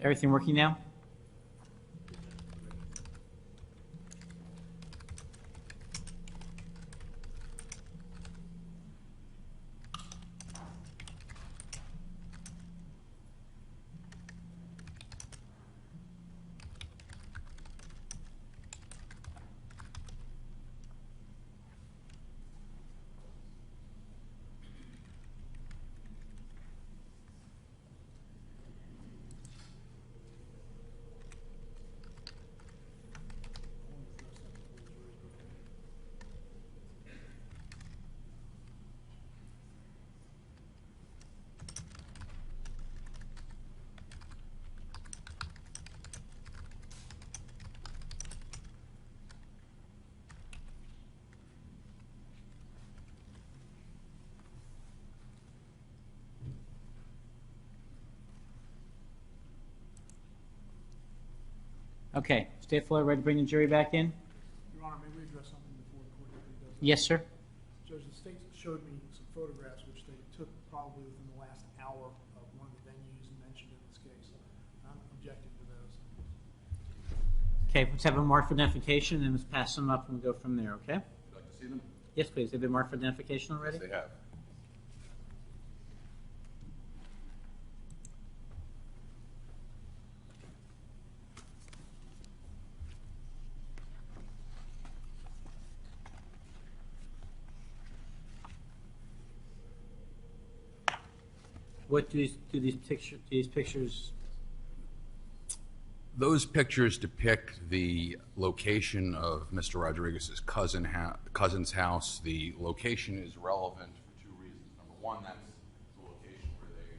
Everything working now? Okay, State Floor, ready to bring the jury back in? Your Honor, may we address something before the court deputy does that? Yes, sir. Judge, the state showed me some photographs which they took probably within the last hour of one of the venues mentioned in this case. I'm objecting to those. Okay, let's have them marked for identification, and let's pass them up and we'll go from there, okay? Would you like to see them? Yes, please. They've been marked for identification already? Yes, they have. What do these pictures? Those pictures depict the location of Mr. Rodriguez's cousin's house. The location is relevant for two reasons. Number one, that's the location where they,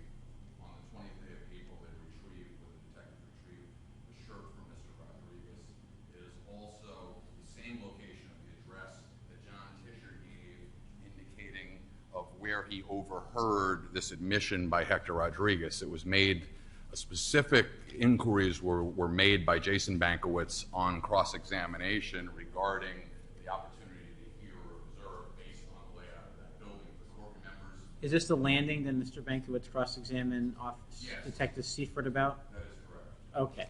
on the 20th day of April, they retrieved, where the detective retrieved the shirt from Mr. Rodriguez. It is also the same location of the address that John Tischer gave, indicating of where he overheard this admission by Hector Rodriguez. It was made, specific inquiries were made by Jason Bankowitz on cross-examination regarding the opportunity to hear or observe based on the layout of that building. The court remembers. Is this the landing that Mr. Bankowitz cross-examined Yes. Detective Seifert about? That is correct. Okay.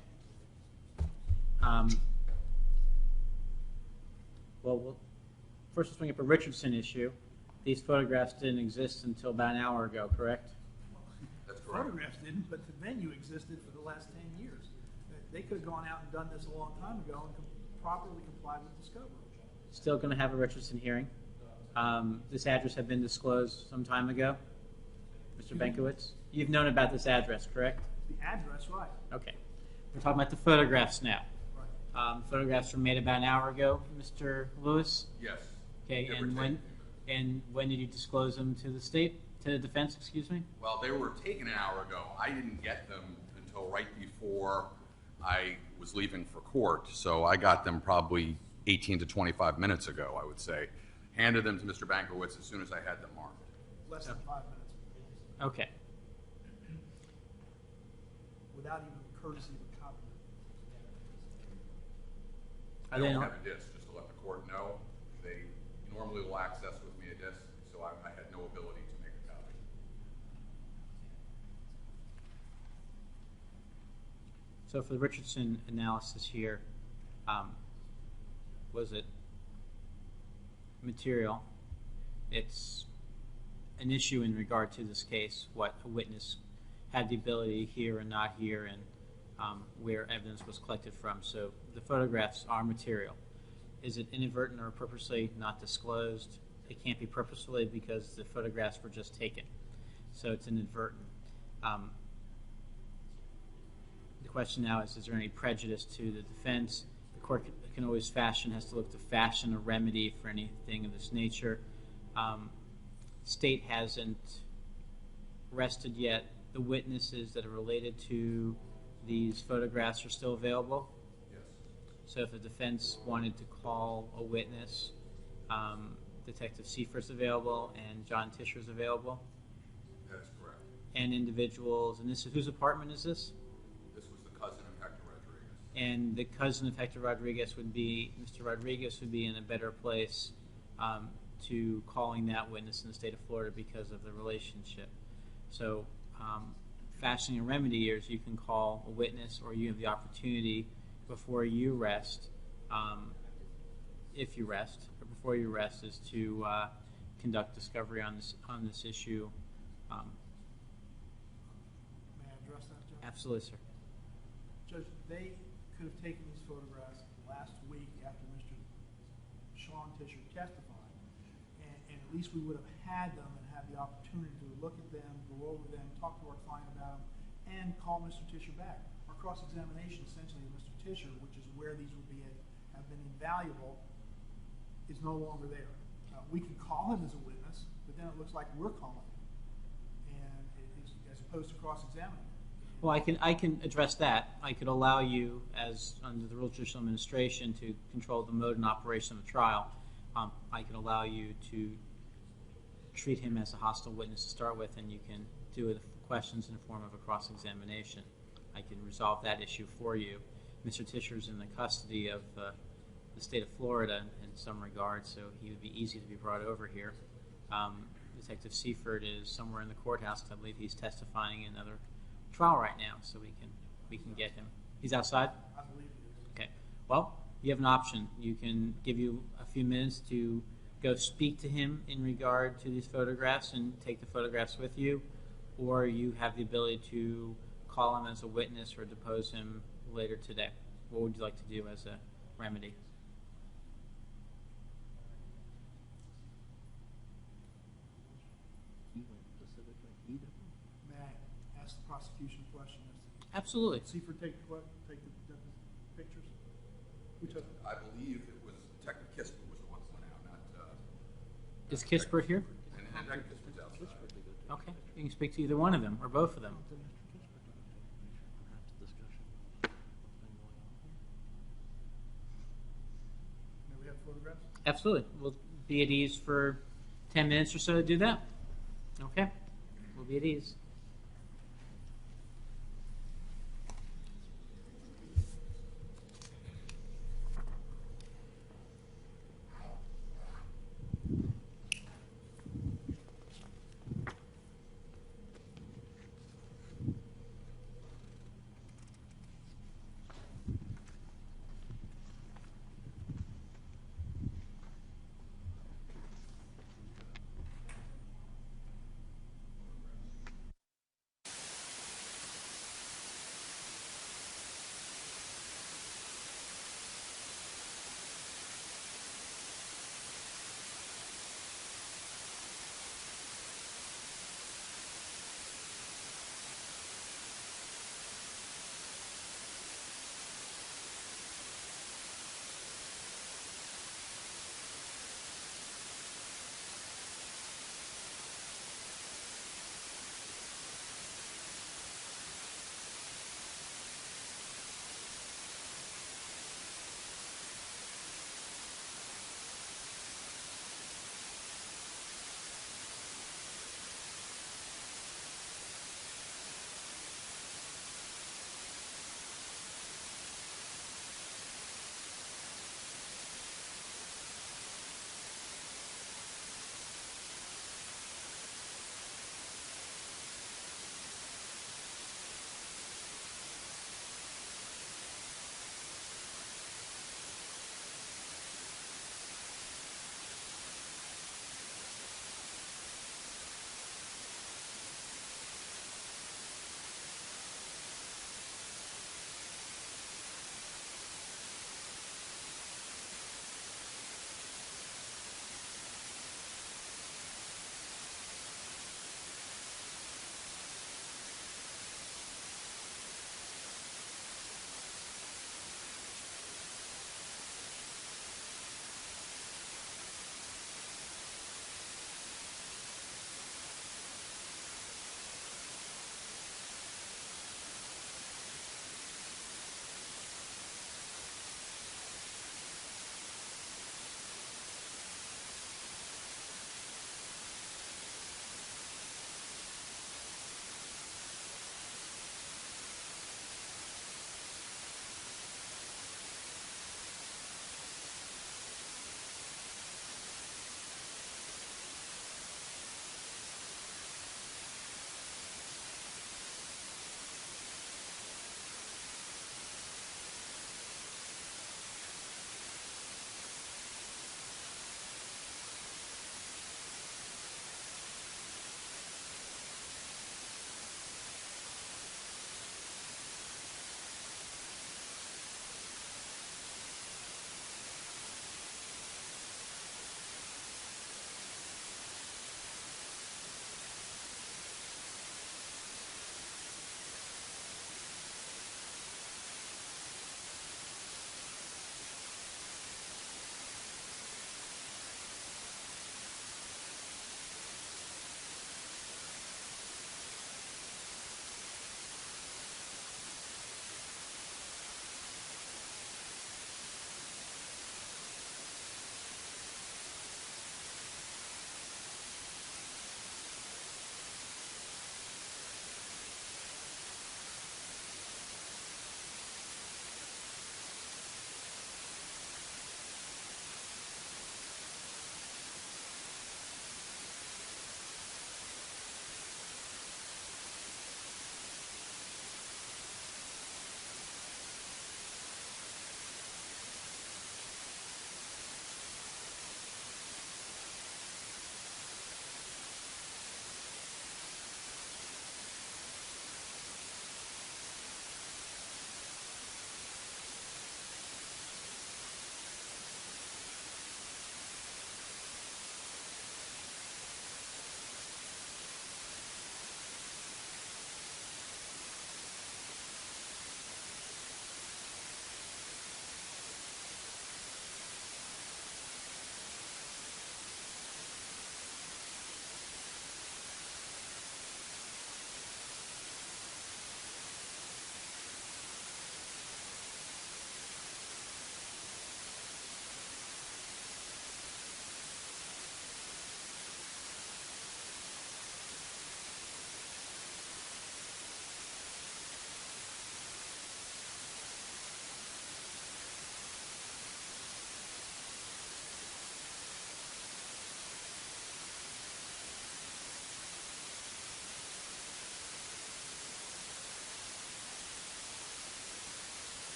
Well, first let's bring up a Richardson issue. These photographs didn't exist until about an hour ago, correct? That's correct. Photographs didn't, but the venue existed for the last 10 years. They could have gone out and done this a long time ago and properly complied with discovery. Still going to have a Richardson hearing. This address had been disclosed some time ago, Mr. Bankowitz. You've known about this address, correct? The address, right. Okay. We're talking about the photographs now. Right. Photographs were made about an hour ago, Mr. Lewis. Yes. Okay, Give or and take. when did you disclose them to the state, to the defense? Excuse me. Well, they were taken an hour ago. I didn't get them until right before I was leaving for court, so I got them probably 18 to 25 minutes ago, I would say. Handed them to Mr. Bankowitz as soon as I had them marked. Less than 5 minutes. Okay. Without even the courtesy of a copy. I don't have a disc, just to let the court know. They normally will access with me a disc, so I had no ability to make a copy. So for the Richardson analysis here, was it material? It's an issue in regard to this case, what a witness had the ability to hear and not hear, and where evidence was collected from. So the photographs are material. Is it inadvertent or purposely not disclosed? It can't be purposefully because the photographs were just taken. So it's inadvertent. The question now is there any prejudice to the defense? The court can always has to look to fashion a remedy for anything of this nature. State hasn't rested yet. The witnesses that are related to these photographs are still available? Yes. So if the defense wanted to call a witness, Detective Seifert's available and John Tischer's available? That is correct. And individuals, and this is, whose apartment is this? This was the cousin of Hector Rodriguez. And the cousin of Hector Rodriguez would be, Mr. Rodriguez would be in a better place to calling that witness in the state of Florida because of the relationship. So fashioning a remedy is you can call a witness, or you have the opportunity before you rest, if you rest, or before you rest, is to conduct discovery on this issue. May I address that, Judge? Absolutely, sir. Judge, they could have taken these photographs last week after Mr. Sean Tischer testified, and at least we would have had them and had the opportunity to look at them, go over them, talk to our client about them, and call Mr. Tischer back. Our cross-examination essentially of Mr. Tischer, which is where these would have been invaluable, is no longer there. We can call him as a witness, but then it looks like we're calling him, and as opposed to cross-examining. Well, I can address that. I could allow you, as under the Rules of Judicial Administration, to control the mode and operation of the trial. I can allow you to treat him as a hostile witness to start with, and you can do the questions in the form of a cross-examination. I can resolve that issue for you. Mr. Tischer is in the custody of the state of Florida in some regards, so he would be easy to be brought over here. Detective Seifert is somewhere in the courthouse. I believe he's testifying in another trial right now, so we can get him. He's outside? I believe it is. Okay. Well, you have an option. You can give you a few minutes to go speak to him in regard to these photographs and take the photographs with you, or you have the ability to call him as a witness or depose him later today. What would you like to do as a remedy? May I ask the prosecution a question? Absolutely. Seifert take the pictures? Who took them? I believe it was Detective Kespert was the one that went out, not. Is Kespert here? And Detective Kespert's outside. Okay. You can speak to either one of them or both of them. May we have photographs? Absolutely. We'll be at ease for 10 minutes or so to do that. Okay. We'll be at ease.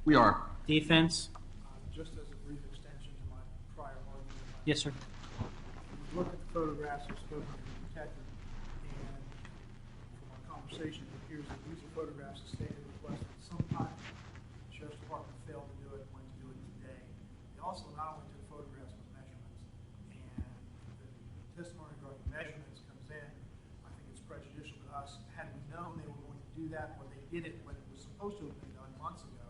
We are. Defense? Just as a brief extension to my prior argument. Yes, sir. When you look at the photographs that are supposed to be protected, and from our conversation, it appears that these are photographs that stated requested sometime. The Sheriff's Department failed to do it, went to do it today. They also not only took photographs but measurements, and the testimony regarding measurements comes in. I think it's prejudicial to us. Had we known they were going to do that, or they did it when it was supposed to have been done months ago,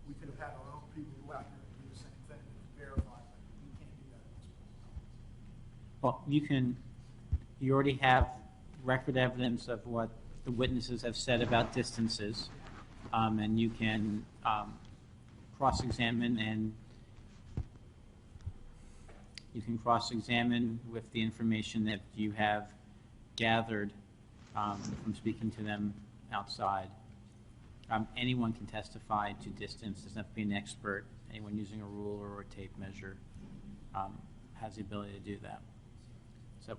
we could have had our own people go out there and do the same thing to verify, but we can't do that at this point. Well, you already have record evidence of what the witnesses have said about distances, and you can cross-examine with the information that you have gathered from speaking to them outside. Anyone can testify to distance. Doesn't have to be an expert. Anyone using a ruler or a tape measure has the ability to do that. So,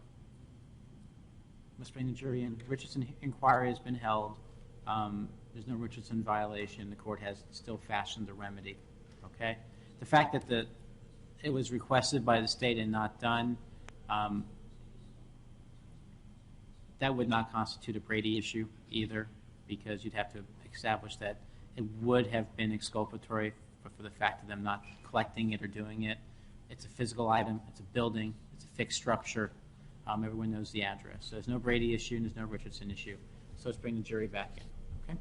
Mr. Brandi, the jury and Richardson inquiry has been held. There's no Richardson violation. The court has still fashioned a remedy. Okay? The fact that it was requested by the state and not done, that would not constitute a Brady issue either, because you'd have to establish that it would have been exculpatory for the fact of them not collecting it or doing it. It's a physical item. It's a building. It's a fixed structure. Everyone knows the address. So there's no Brady issue and there's no Richardson issue. So let's bring the jury back in. Okay?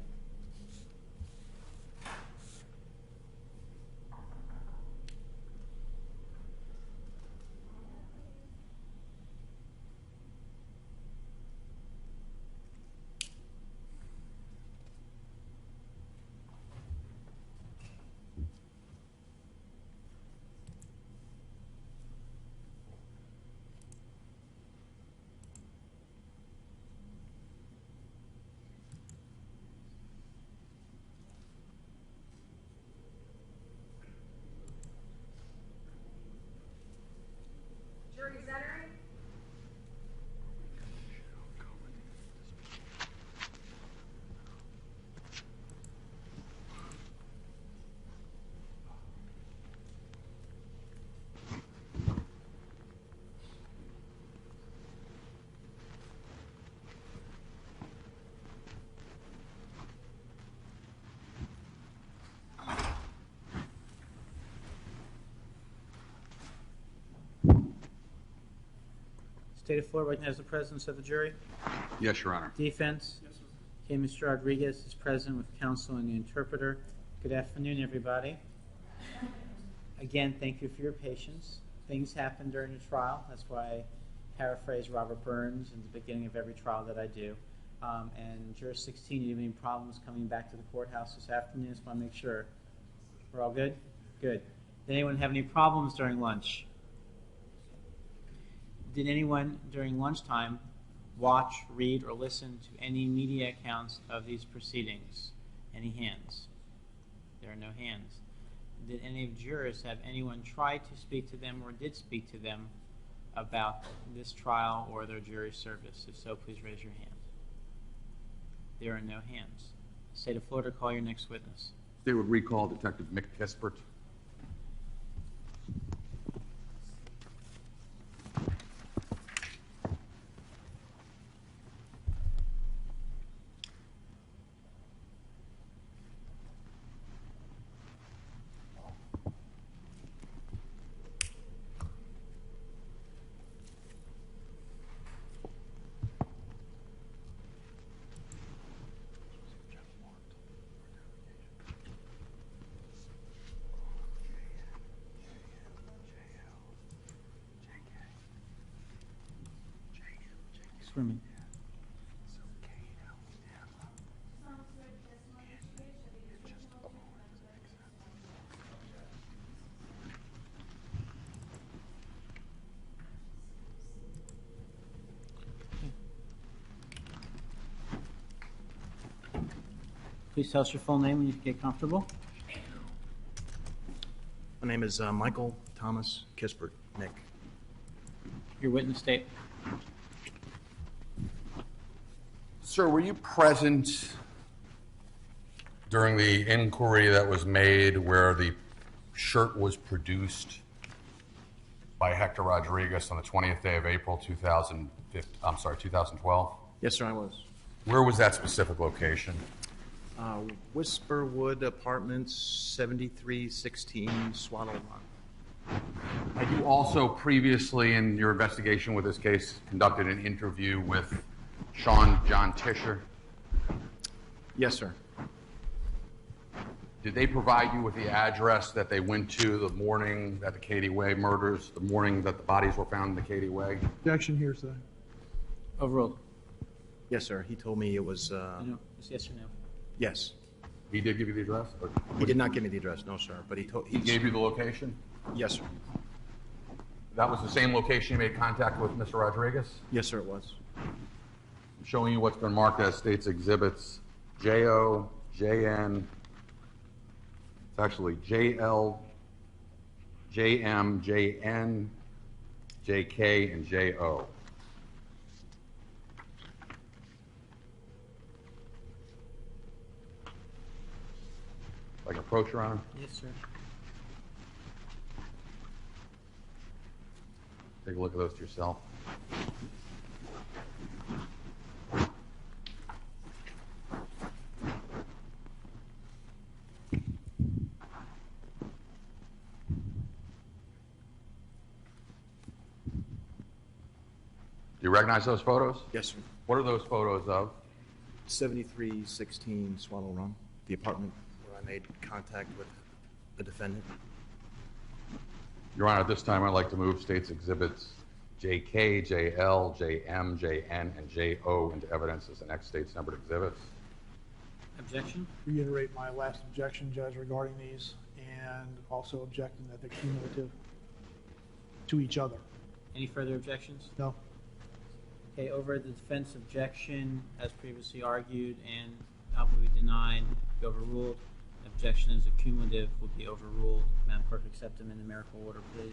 Jury's entering. State of Florida recognizes the presence of the jury. Yes, Your Honor. Defense? Yes, sir. Okay, Mr. Rodriguez is present with counsel and the interpreter. Good afternoon, everybody. Again, thank you for your patience. Things happen during the trial. That's why I paraphrase Robert Burns in the beginning of every trial that I do. And Juror 16, you have any problems coming back to the courthouse this afternoon? Just want to make sure. We're all good? Good. Did anyone have any problems during lunch? Did anyone during lunchtime watch, read, or listen to any media accounts of these proceedings? Any hands? There are no hands. Did any of the jurors have anyone try to speak to them or did speak to them about this trial or their jury service? If so, please raise your hand. There are no hands. State of Florida, call your next witness. They would recall Detective Mick Kespert. Swimming. Please tell us your full name when you get comfortable. My name is Michael Thomas Kespert, Nick. Your witness state. Sir, were you present During the inquiry that was made where the shirt was produced by Hector Rodriguez on the 20th day of April 2012, Yes, sir, I was. where was that specific location? Whisperwood Apartments, 7316 Swaddle Run. Had you also previously in your investigation with this case conducted an interview with John Tischer? Yes, sir. Did they provide you with the address that they went to the morning that the Cady Way murders, the morning that the bodies were found in the Cady Way? Objection, hearsay. Overruled. Yes, sir. He told me it was, No, it's yes or no? yes. He did give you the address? Or He did not give me the address, no, sir, but he told, he gave you the location? yes, sir. That was the same location you made contact with Mr. Rodriguez? Yes, sir, it was. I'm showing you what's been marked as State's Exhibits JO, JN, it's actually JL, JM, JN, JK, and JO. Like approach, Your Honor? Yes, sir. Take a look at those to yourself. Do you recognize those photos? Yes, sir. What are those photos of? 7316 Swaddle Run, the apartment where I made contact with the defendant. Your Honor, at this time, I'd like to move State's Exhibits JK, JL, JM, JN, and JO into evidence as the next State's numbered exhibits. Objection? Reiterate my last objection, Judge, regarding these, and also objecting that they're cumulative to each other. Any further objections? No? Okay, over the defense objection, as previously argued and will be denied, be overruled. Objection is accumulative, will be overruled. Madam Clerk, accept them in numerical order, please.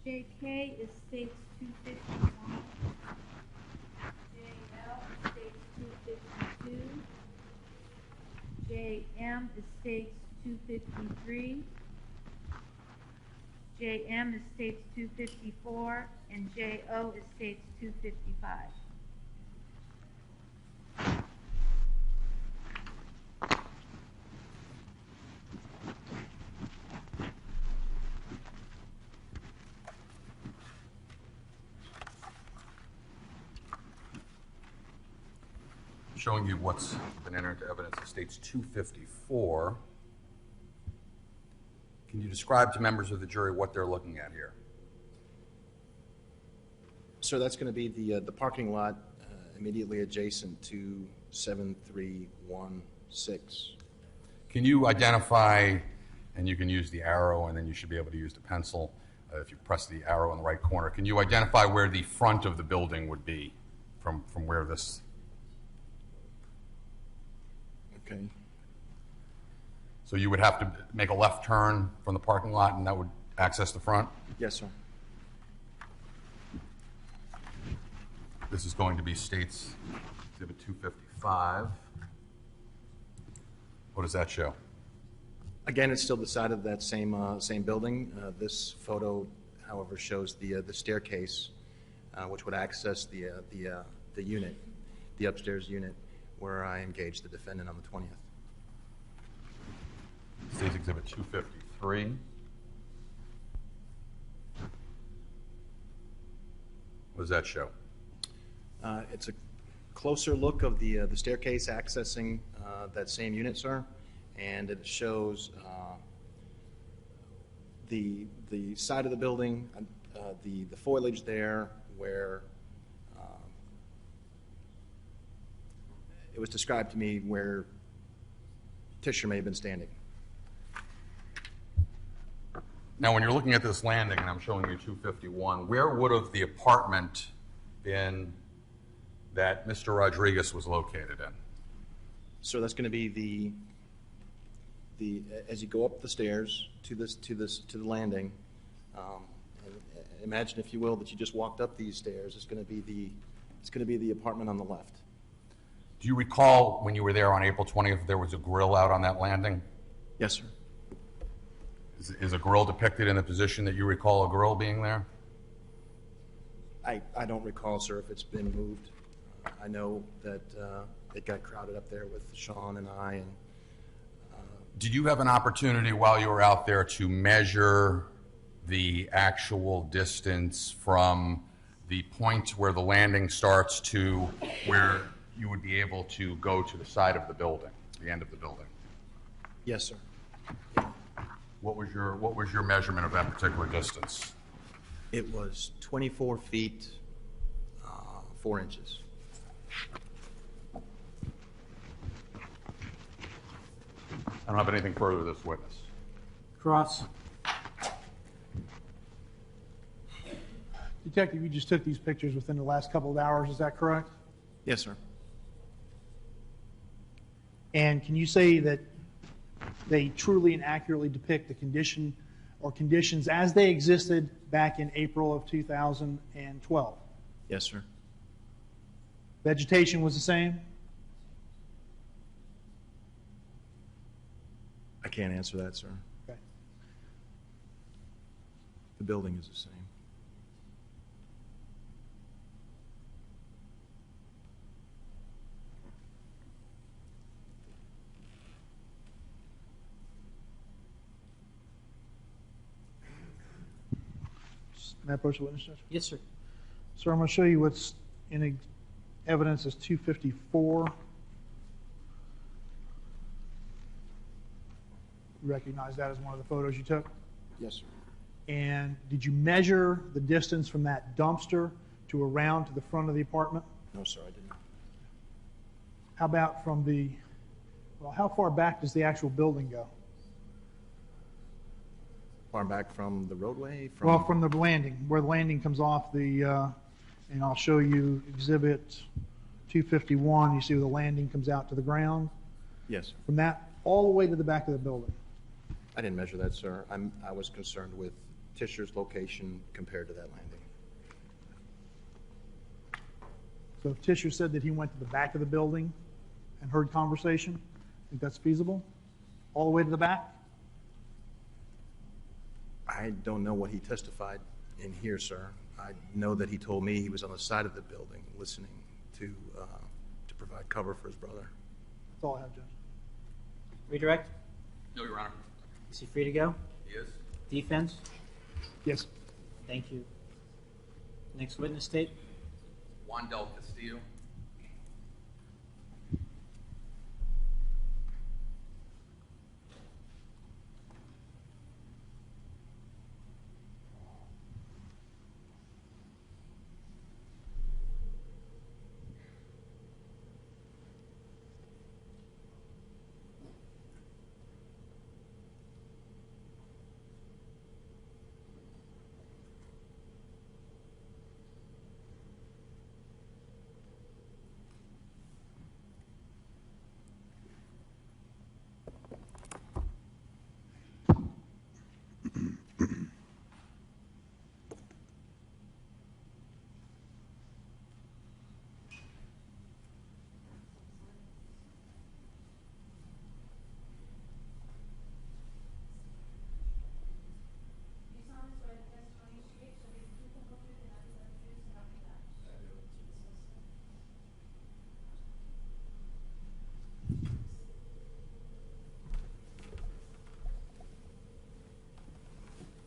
JK is States 251. JL is States 252. JM is States 253. JM is States 254, and JO is States 255. Showing you what's been entered into evidence of State's 254. Can you describe to members of the jury what they're looking at here? Sir, that's going to be the parking lot immediately adjacent to 7316. Can you identify, and you can use the arrow, and then you should be able to use the pencil if you press the arrow in the right corner. Can you identify where the front of the building would be from where this? Okay. So you would have to make a left turn from the parking lot, and that would access the front? Yes, sir. This is going to be State's Exhibit 255. What does that show? Again, it's still the side of that same building. This photo, however, shows the staircase, which would access the unit, the upstairs unit, where I engaged the defendant on the 20th. State's Exhibit 253. What does that show? It's a closer look of the staircase accessing that same unit, sir, and it shows the side of the building, the foliage there, where it was described to me where Tischer may have been standing. Now, when you're looking at this landing, and I'm showing you 251, where would have the apartment been that Mr. Rodriguez was located in? So that's going to be the as you go up the stairs to the landing. And imagine, if you will, that you just walked up these stairs. It's going to be the apartment on the left. Do you recall when you were there on April 20th, there was a grill out on that landing? Yes, sir. Is a grill depicted in the position that you recall a grill being there? I don't recall, sir, if it's been moved. I know that it got crowded up there with Sean and I, and Did you have an opportunity while you were out there to measure the actual distance from the point where the landing starts to where you would be able to go to the side of the building, the end of the building? yes, sir. What was your measurement of that particular distance? It was 24 feet, 4 inches. I don't have anything further with this witness. Cross. Detective, you just took these pictures within the last couple of hours, is that correct? Yes, sir. And can you say that they truly and accurately depict the condition or conditions as they existed back in April of 2012? Yes, sir. Vegetation was the same? I can't answer that, sir. Okay. The building is the same. May I approach the witness, Judge? Yes, sir. Sir, I'm going to show you what's in evidence as 254. You recognize that as one of the photos you took? Yes, sir. And did you measure the distance from that dumpster to around to the front of the apartment? No, sir, I didn't. How about from the, well, how far back does the actual building go? Far back from the roadway? Well, from the landing, where the landing comes off the, and I'll show you Exhibit 251. You see where the landing comes out to the ground? Yes, sir. From that all the way to the back of the building. I didn't measure that, sir. I was concerned with Tischer's location compared to that landing. So if Tischer said that he went to the back of the building and heard conversation, think that's feasible? All the way to the back? I don't know what he testified in here, sir. I know that he told me he was on the side of the building listening to provide cover for his brother. That's all I have, Judge. Redirect. No, Your Honor. Is he free to go? He is. Defense? Yes. Thank you. Next witness state. Juan Del Castillo.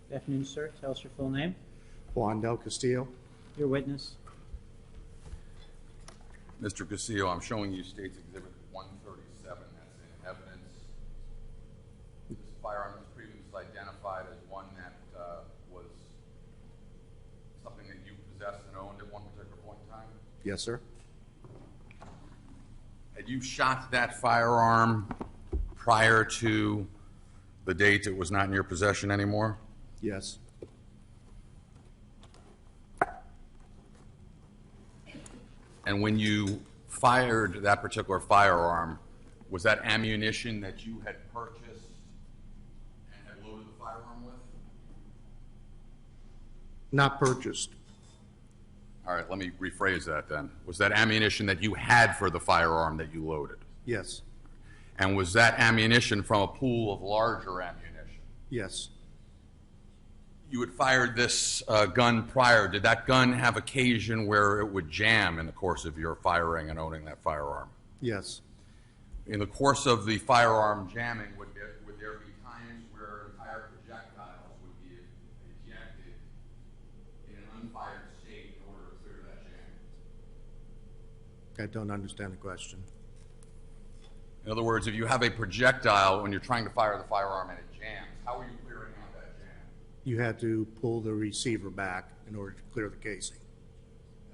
Good afternoon, sir. Tell us your full name. Juan Del Castillo. Your witness. Mr. Castillo, I'm showing you State's Exhibit 137. That's in evidence. This firearm was previously identified as one that was something that you possessed and owned at one particular point in time. Yes, sir. Had you shot that firearm prior to the date it was not in your possession anymore? Yes. And when you fired that particular firearm, was that ammunition that you had purchased and had loaded the firearm with? Not purchased. All All right, let me rephrase that then. Was that ammunition that you had for the firearm that you loaded? Yes. And was that ammunition from a pool of larger ammunition? Yes. You had fired this gun prior. Did that gun have occasion where it would jam in the course of your firing and owning that firearm? Yes. In the course of the firearm jamming, would there be times where entire projectiles would be ejected in an unfired state in order to clear that jam? I don't understand the question. In other words, if you have a projectile when you're trying to fire the firearm and it jams, how are you clearing out that jam? You had to pull the receiver back in order to clear the casing.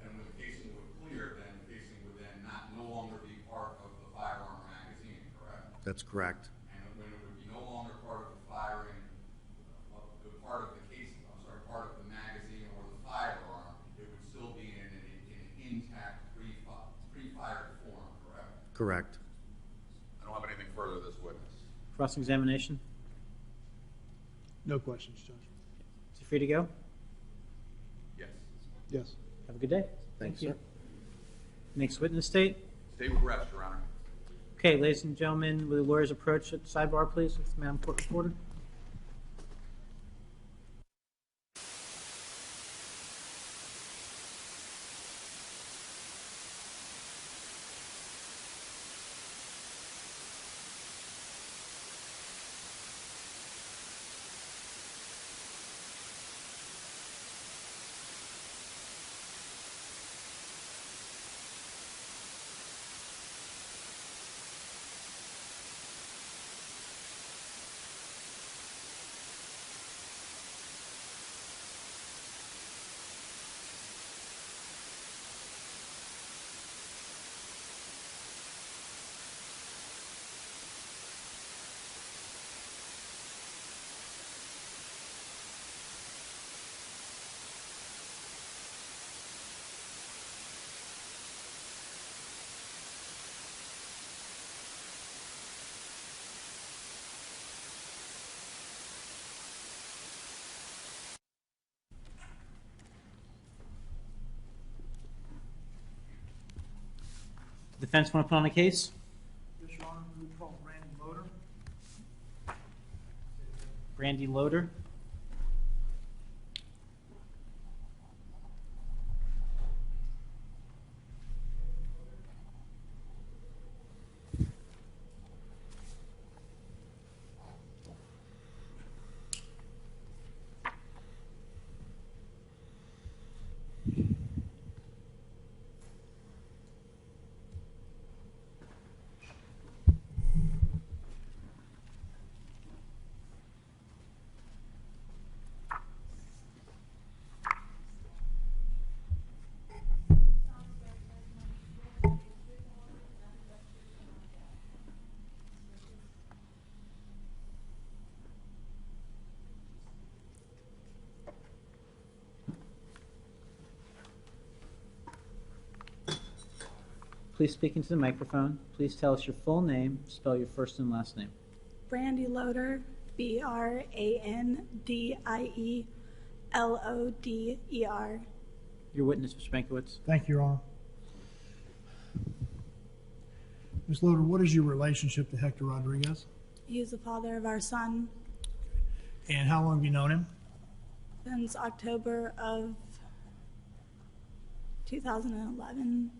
And when the casing would clear, then the casing would then no longer be part of the firearm magazine, correct? That's correct. And when it would be no longer part of the firing, part of the casing, part of the magazine or the firearm, it would still be in an intact, pre-fired form, correct? Correct. I don't have anything further to this witness. Cross-examination. No questions, Judge. Is he free to go? Yes. Yes. Have a good day. Thanks, you. sir. Next witness state. Stay with rest, Your Honor. Okay, ladies and gentlemen, will the lawyers approach at the sidebar, please, with Madam Court Reporter? Defense want to put on a case? Yes, Your Honor, we would call Brandi Loader. Brandi Loader. Please speak into the microphone. Please tell us your full name, spell your first and last name. Brandi Loader, BRANDIELODER. Your witness, Mr. Mankiewicz. Thank you, Your Honor. Ms. Loader, what is your relationship to Hector Rodriguez? He's the father of our son And how long have you known him? since October of 2011.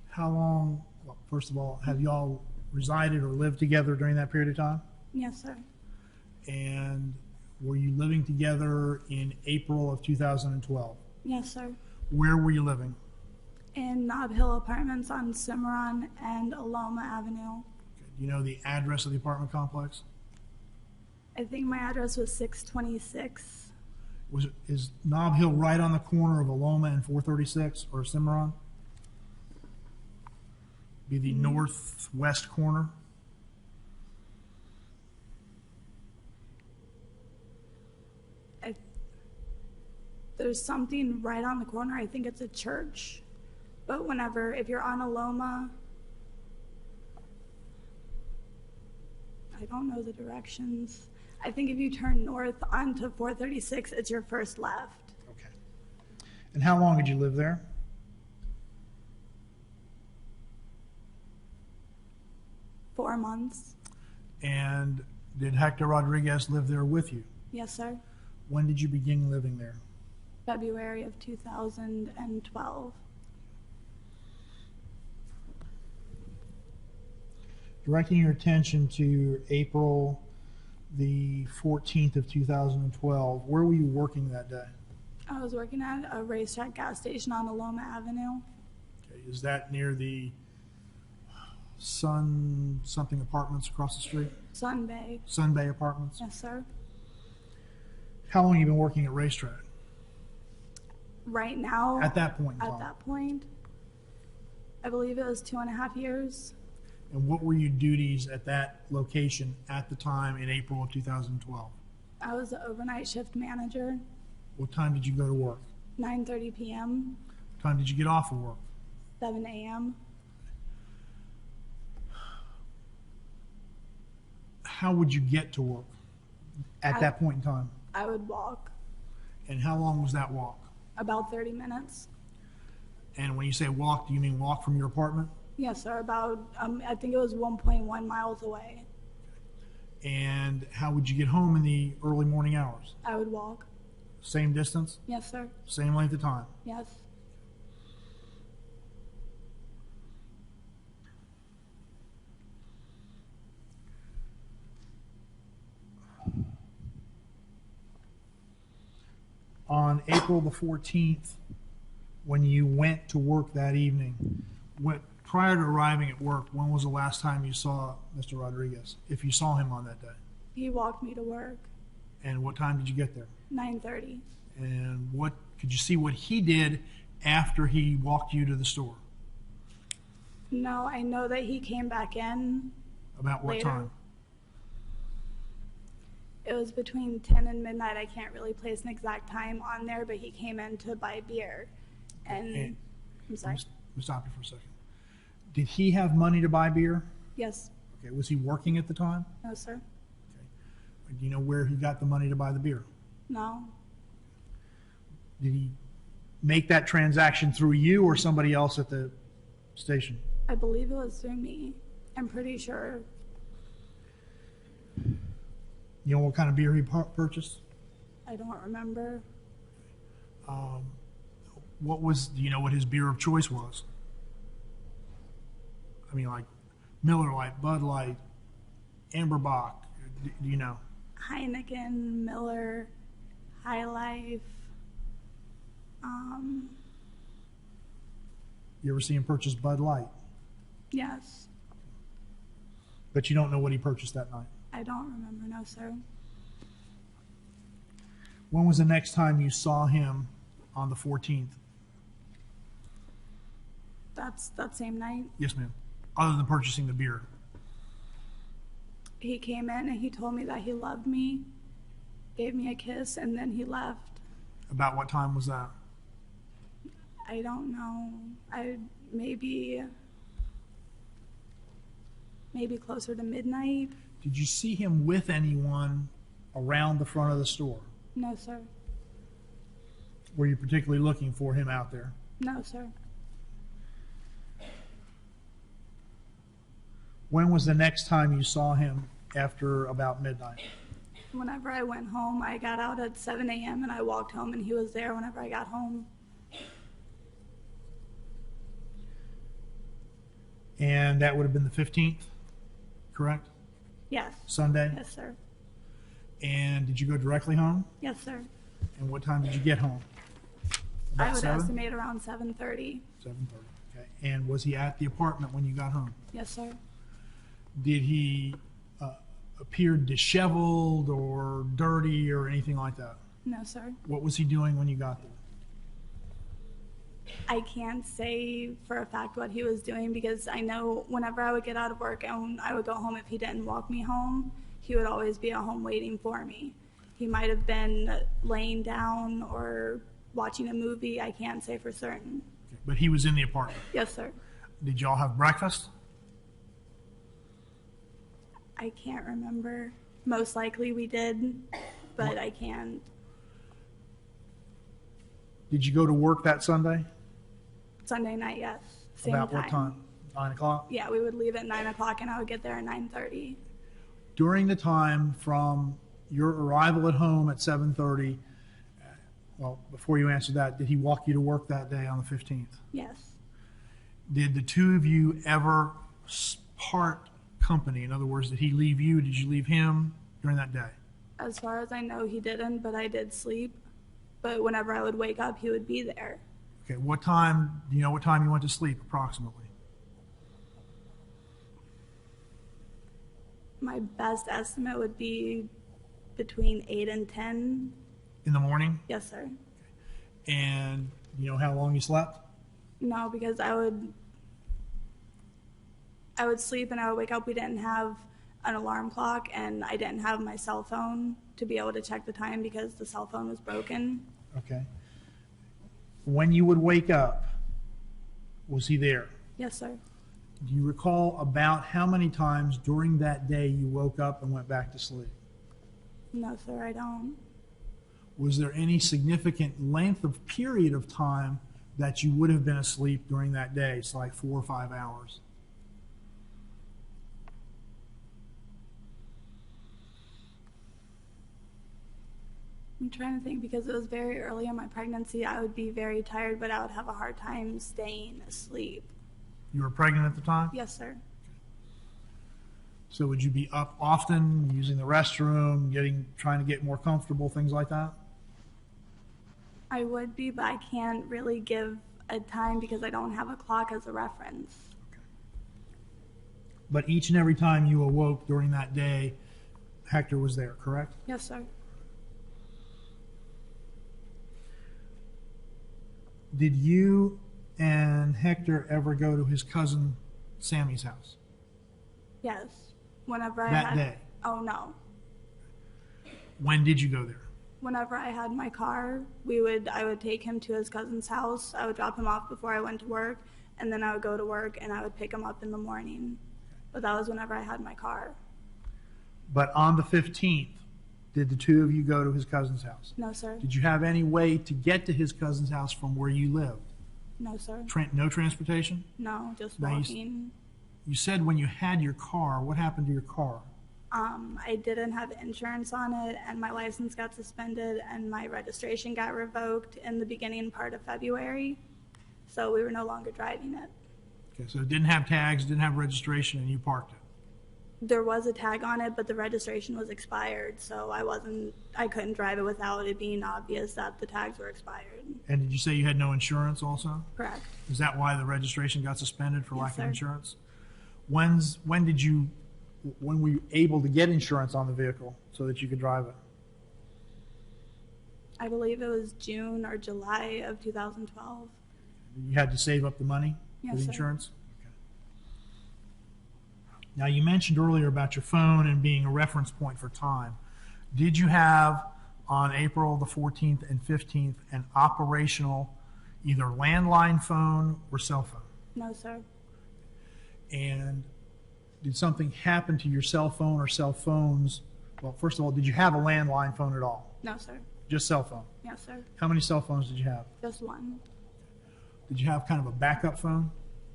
How long, well, first of all, have y'all resided or lived together during that period of time? Yes, sir. And were you living together in April of 2012? Yes, sir. Where were you living? In Nob Hill Apartments on Cimarron and Aloma Avenue. Do you know the address of the apartment complex? I think my address was 626. Is Nob Hill right on the corner of Aloma and 436 or Cimarron? Be the northwest corner? There's something right on the corner. I think it's a church. But if you're on Aloma, I don't know the directions. I think if you turn north onto 436, it's your first left. Okay. And how long did you live there? 4 months. And did Hector Rodriguez live there with you? Yes, sir. When did you begin living there? February of 2012. Directing your attention to April the 14th of 2012, where were you working that day? I was working at a racetrack gas station on Aloma Avenue. Okay, is that near the Sun something apartments across the street? Sun Bay. Sun Bay Apartments? Yes, sir. How long have you been working at racetrack? Right now, At that point in at time? that point, I believe it was 2.5 years. And what were your duties at that location at the time in April of 2012? I was the overnight shift manager, What time did you go to work? 9:30 p.m., What time did you get off of work? 7 a.m. How would you get to work at that point in time? I would walk And how long was that walk? about 30 minutes. And when you say walk, do you mean walk from your apartment? Yes, sir. About, I think it was 1.1 miles away. And how would you get home in the early morning hours? I would walk. Same distance? Yes, sir. Same length of time? Yes. On April the 14th, when you went to work that evening, prior to arriving at work, when was the last time you saw Mr. Rodriguez, if you saw him on that day? He walked me to work, And what time did you get there? 9:30. And what could you see what he did after he walked you to the store? No, I know that he came back in. About what Later. time? It was between 10 and midnight. I can't really place an exact time on there, but he came in to buy beer. And, I'm sorry. Let me stop you for a second. Did he have money to buy beer? Yes. Okay, was he working at the time? No, sir. Okay. Do you know where he got the money to buy the beer? No. Did he make that transaction through you or somebody else at the station? I believe it was through me. I'm pretty sure. You know what kind of beer he purchased? I don't remember. Do you know what his beer of choice was? I mean, like Miller Lite, Bud Light, Amber Bock. Do you know? Heineken, Miller, High Life. You ever see him purchase Bud Light? Yes. But you don't know what he purchased that night. I don't remember. No, sir. When was the next time you saw him on the 14th? That's that same night. Yes, ma'am. Other than purchasing the beer. He came in and he told me that he loved me, gave me a kiss, and then he left. About what time was that? I don't know. Maybe closer to midnight. Did you see him with anyone around the front of the store? No, sir. Were you particularly looking for him out there? No, sir. When was the next time you saw him after about midnight? Whenever I went home, I got out at 7 a.m. and I walked home and he was there whenever I got home. And that would have been the 15th, correct? Yes. Sunday? Yes, sir. And did you go directly home? Yes, sir. And what time did you get home? I About would 7? estimate around 7:30. 7:30, okay. And was he at the apartment when you got home? Yes, sir. Did he appear disheveled or dirty or anything like that? No, sir. What was he doing when you got there? I can't say for a fact what he was doing because I know whenever I would get out of work and I would go home, if he didn't walk me home, he would always be at home waiting for me. He might have been laying down or watching a movie. I can't say for certain. Okay. But he was in the apartment. Yes, sir. Did y'all have breakfast? I can't remember. Most likely we did, but I can't. Did you go to work that Sunday? Sunday night, yes. Same About what time? 9 o'clock? Yeah, we would leave at 9 o'clock and I would get there at 9:30. During the time from your arrival at home at 7:30, well, before you answer that, did he walk you to work that day on the 15th? Yes. Did the two of you ever part company? In other words, did he leave you? Did you leave him during that day? As far as I know, he didn't, but I did sleep. But whenever I would wake up, he would be there. Okay, what time, do you know what time you went to sleep approximately? My best estimate would be between 8 and 10. In the morning? Yes, sir. And you know how long you slept? No, because I would sleep and I would wake up. We didn't have an alarm clock and I didn't have my cell phone to be able to check the time because the cell phone was broken. Okay. When you would wake up, was he there? Yes, sir. Do you recall about how many times during that day you woke up and went back to sleep? No, sir, I don't. Was there any significant length of period of time that you would have been asleep during that day? It's like 4 or 5 hours. I'm trying to think because it was very early in my pregnancy. I would be very tired, but I would have a hard time staying asleep. You were pregnant at the time? Yes, sir. So would you be up often, using the restroom, trying to get more comfortable, things like that? I would be, but I can't really give a time because I don't have a clock as a reference. But each and every time you awoke during that day, Hector was there, correct? Yes, sir. Did you and Hector ever go to his cousin Sammy's house? Yes. Whenever I That had... day? Oh, no. When did you go there? Whenever I had my car, I would take him to his cousin's house. I would drop him off before I went to work, and then I would go to work and I would pick him up in the morning. But that was whenever I had my car. But on the 15th, did the two of you go to his cousin's house? No, sir. Did you have any way to get to his cousin's house from where you lived? No, sir. No transportation? No, just Now, walking. You said when you had your car, what happened to your car? I didn't have insurance on it, and my license got suspended, and my registration got revoked in the beginning part of February. So we were no longer driving it. Okay, so it didn't have tags, didn't have registration, and you parked it. There was a tag on it, but the registration was expired, so I couldn't drive it without it being obvious that the tags were expired. And did you say you had no insurance also? Correct. Is that why the registration got suspended for Yes, lack sir. of insurance? When were you able to get insurance on the vehicle so that you could drive it? I believe it was June or July of 2012. You had to save up the money for Yes, the sir. insurance? Okay. Now, you mentioned earlier about your phone and being a reference point for time. Did you have, on April the 14th and 15th, an operational either landline phone or cell phone? No, sir. And did something happen to your cell phone or cell phones? Well, first of all, did you have a landline phone at all? No, sir. Just cell phone? Yes, sir. How many cell phones did you have? Just one. Did you have kind of a backup phone?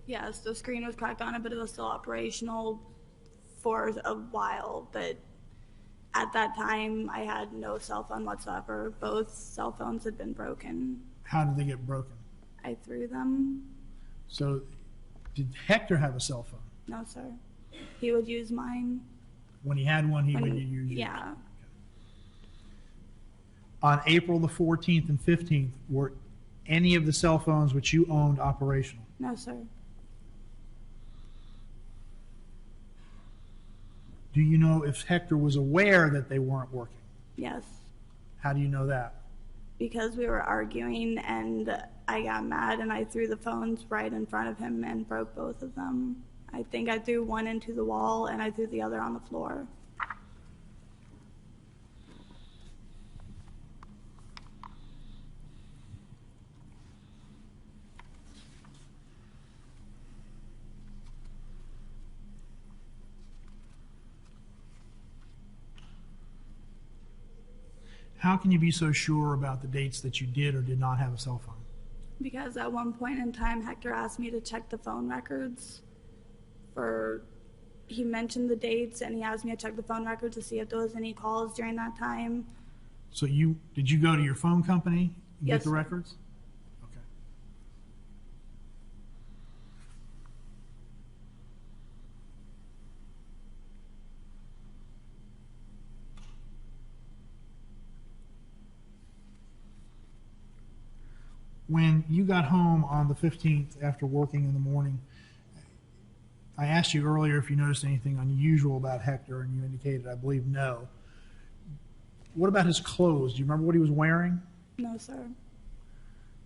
Yes, the screen was cracked on it, but it was still operational for a while. But at that time, I had no cell phone whatsoever. Both cell phones had been broken. How did they get broken? I threw them. So did Hector have a cell phone? No, sir. He would use mine. When he had one, he When- would use yours. Yeah. On April the 14th and 15th, were any of the cell phones which you owned operational? No, sir. Do you know if Hector was aware that they weren't working? Yes. How do you know that? Because we were arguing and I got mad and I threw the phones right in front of him and broke both of them. I think I threw one into the wall and I threw the other on the floor. How can you be so sure about the dates that you did or did not have a cell phone? Because at one point in time, Hector asked me to check the phone records he mentioned the dates, and he asked me to check the phone record to see if there was any calls during that time. So did you go to your phone company and Yes, get the sir. records? Okay. When you got home on the 15th after working in the morning, I asked you earlier if you noticed anything unusual about Hector, and you indicated, I believe, no. What about his clothes? Do you remember what he was wearing? No, sir.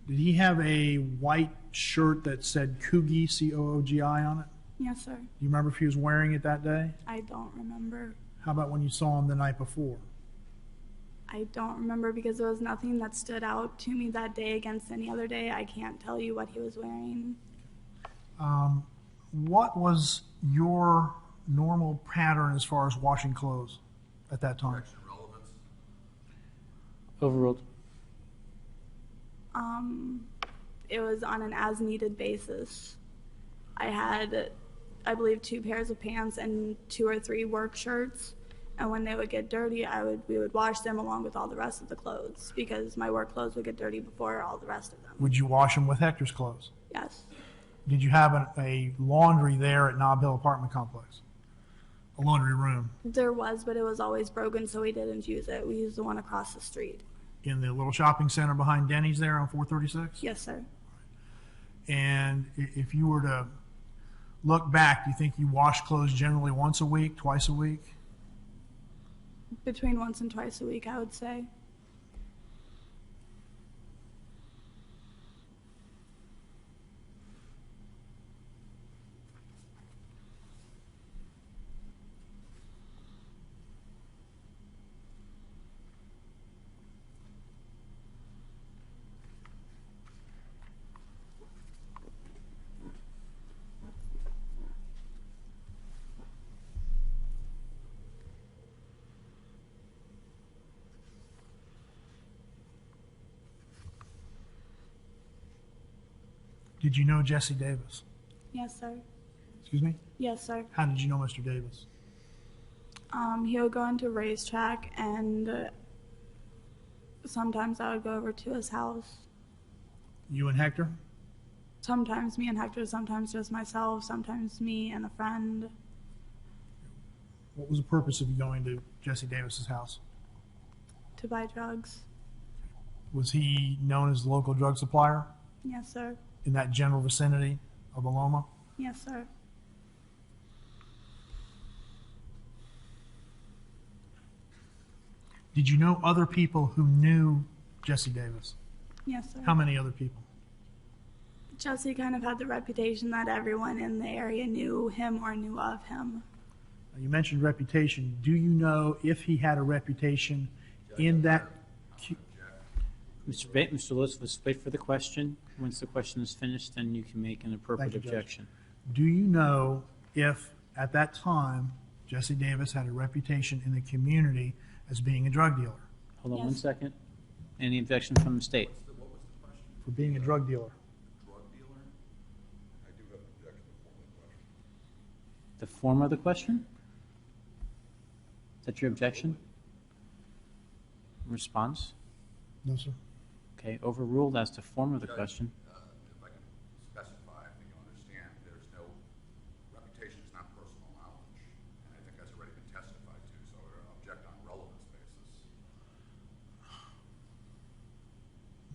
Did he have a white shirt that said Coogie, C-O-O-G-I, on it? Yes, sir. Do you remember if he was wearing it that day? I don't remember. How about when you saw him the night before? I don't remember because there was nothing that stood out to me that day against any other day. I can't tell you what he was wearing. What was your normal pattern as far as washing clothes at that time? Overruled. It was on an as-needed basis. I had, I believe, 2 pairs of pants and 2 or 3 work shirts. And when they would get dirty, we would wash them along with all the rest of the clothes because my work clothes would get dirty before all the rest of them. Would you wash them with Hector's clothes? Yes. Did you have a laundry there at Nob Hill Apartment Complex? A laundry room There was, but it was always broken, so we didn't use it. We used the one across the street. in the little shopping center behind Denny's there on 436? Yes, sir. And if you were to look back, do you think you wash clothes generally once a week, twice a week? Between once and twice a week, I would say. Did you know Jesse Davis? Yes, sir. Excuse me? Yes, sir. How did you know Mr. Davis? He would go into racetrack, and sometimes I would go over to his house. You and Hector? Sometimes me and Hector, sometimes just myself, sometimes me and a friend. What was the purpose of you going to Jesse Davis's house? To buy drugs. Was he known as the local drug supplier Yes, sir. in that general vicinity of Aloma? Yes, sir. Did you know other people who knew Jesse Davis? Yes, sir. How many other people? Jesse kind of had the reputation that everyone in the area knew him or knew of him. Now, you mentioned reputation. Do you know if he had a reputation in that? Mr. Lewis, let's wait for the question. Once the question is finished, then you can make an appropriate Thank you, Judge. objection. Do you know if at that time Jesse Davis had a reputation in the community as being a drug dealer? Hold on Yes. one second. Any objection from the state? For being a drug dealer? Drug dealer? I do have an objection to The form of the question? Is that your objection? Response? No, sir. Okay, overruled as to form of the question. If I can specify, I think you understand, there's no, reputation is not personal knowledge, and I think that's already been testified to, so we're going to object on relevance basis.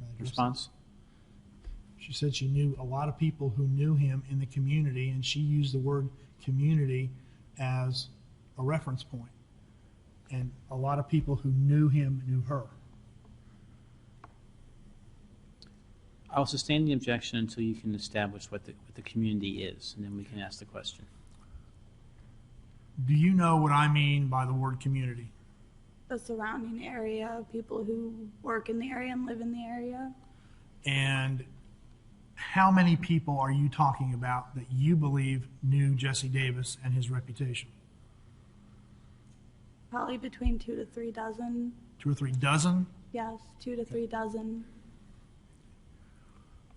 May I address that? Response? She said she knew a lot of people who knew him in the community, and she used the word community as a reference point. And a lot of people who knew him knew her. I'll sustain the objection until you can establish what the community is, and then we can ask the question. Do you know what I mean by the word community? The surrounding area of people who work in the area and live in the area. And how many people are you talking about that you believe knew Jesse Davis and his reputation? Probably between 2 to 3 dozen. 2 or 3 dozen? Yes, 2 to 3 dozen.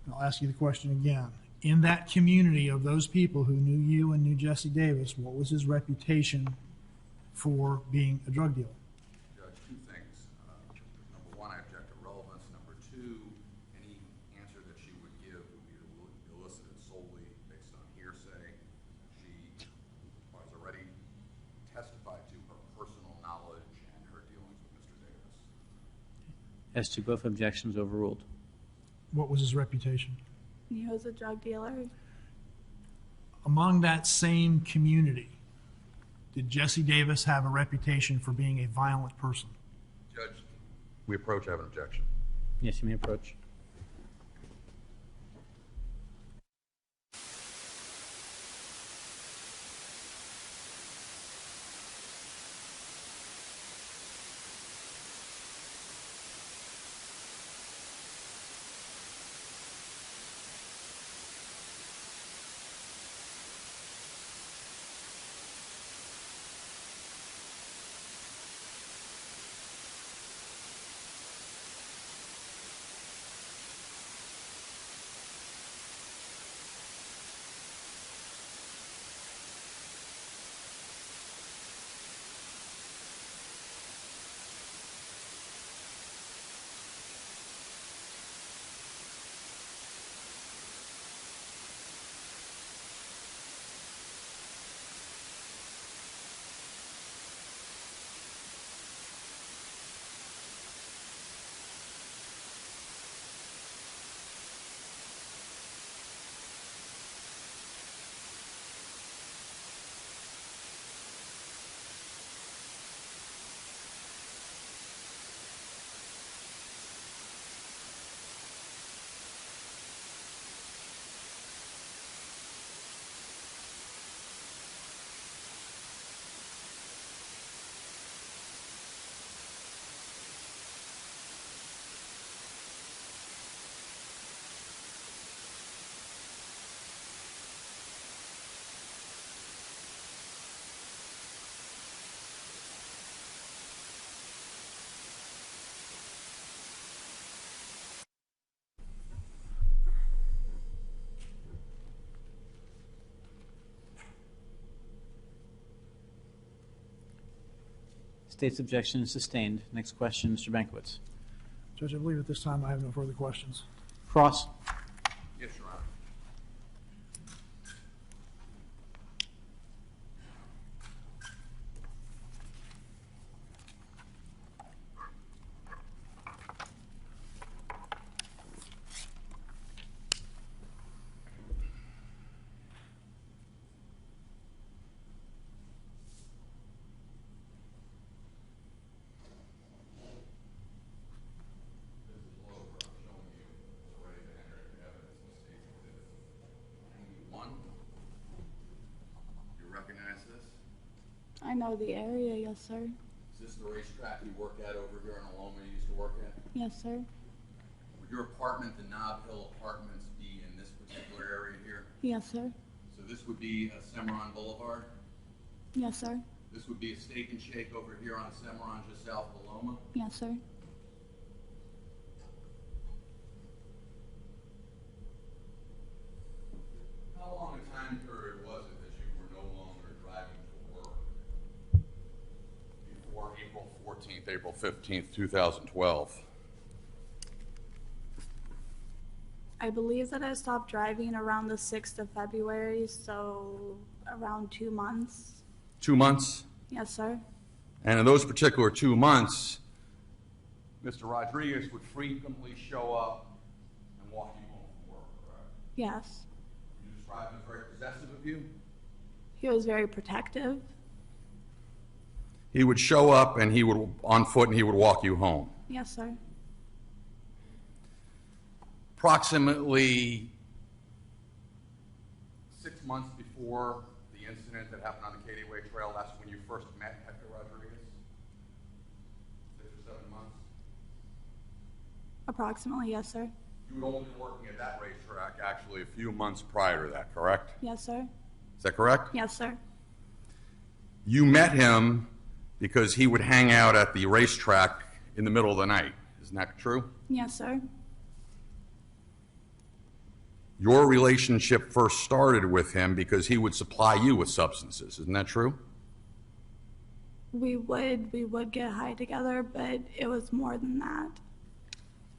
I'll ask you the question again. in that community of those people who knew you and knew Jesse Davis, what was his reputation for being a drug dealer? Judge, two things. Number one, I object to relevance. Number two, any answer that she would give would be elicited solely based on hearsay. She has already testified to her personal knowledge and her dealings with Mr. Davis. As to both objections, overruled. What was his reputation? He was a drug dealer. Among that same community, did Jesse Davis have a reputation for being a violent person? Judge, we approach. I have an objection. Yes, you may approach. State's objection is sustained. Next question, Mr. Bankowitz. Judge, I believe at this time I have no further questions. Cross. Yes, Your Honor. I know the area, yes, sir. Is this the racetrack you work at over here in Aloma you used to work at? Yes, sir. Would your apartment, the Nob Hill Apartments, be in this particular area here? Yes, sir. So this would be Cimarron Boulevard? Yes, sir. This would be a Steak and Shake over here on Cimarron, just south of Aloma? Yes, sir. How long a time period was it that you were no longer driving to work? Before April 14th, April 15th, 2012? I believe that I stopped driving around the 6th of February, so around 2 months. 2 months? Yes, sir. And in those particular 2 months, Mr. Rodriguez would frequently show up and walk you home from work, correct? Yes. You described him as very possessive of you? He was very protective. He would show up and he would, on foot, and he would walk you home. Yes, sir. Approximately 6 months before the incident that happened on the Cady Way Trail, that's when you first met Hector Rodriguez? 6 or 7 months? Approximately, yes, sir. You had only been working at that racetrack actually a few months prior to that, correct? Yes, sir. Is that correct? Yes, sir. You met him because he would hang out at the racetrack in the middle of the night. Isn't that true? Yes, sir. your relationship first started with him because he would supply you with substances. Isn't that true? We would get high together, but it was more than that.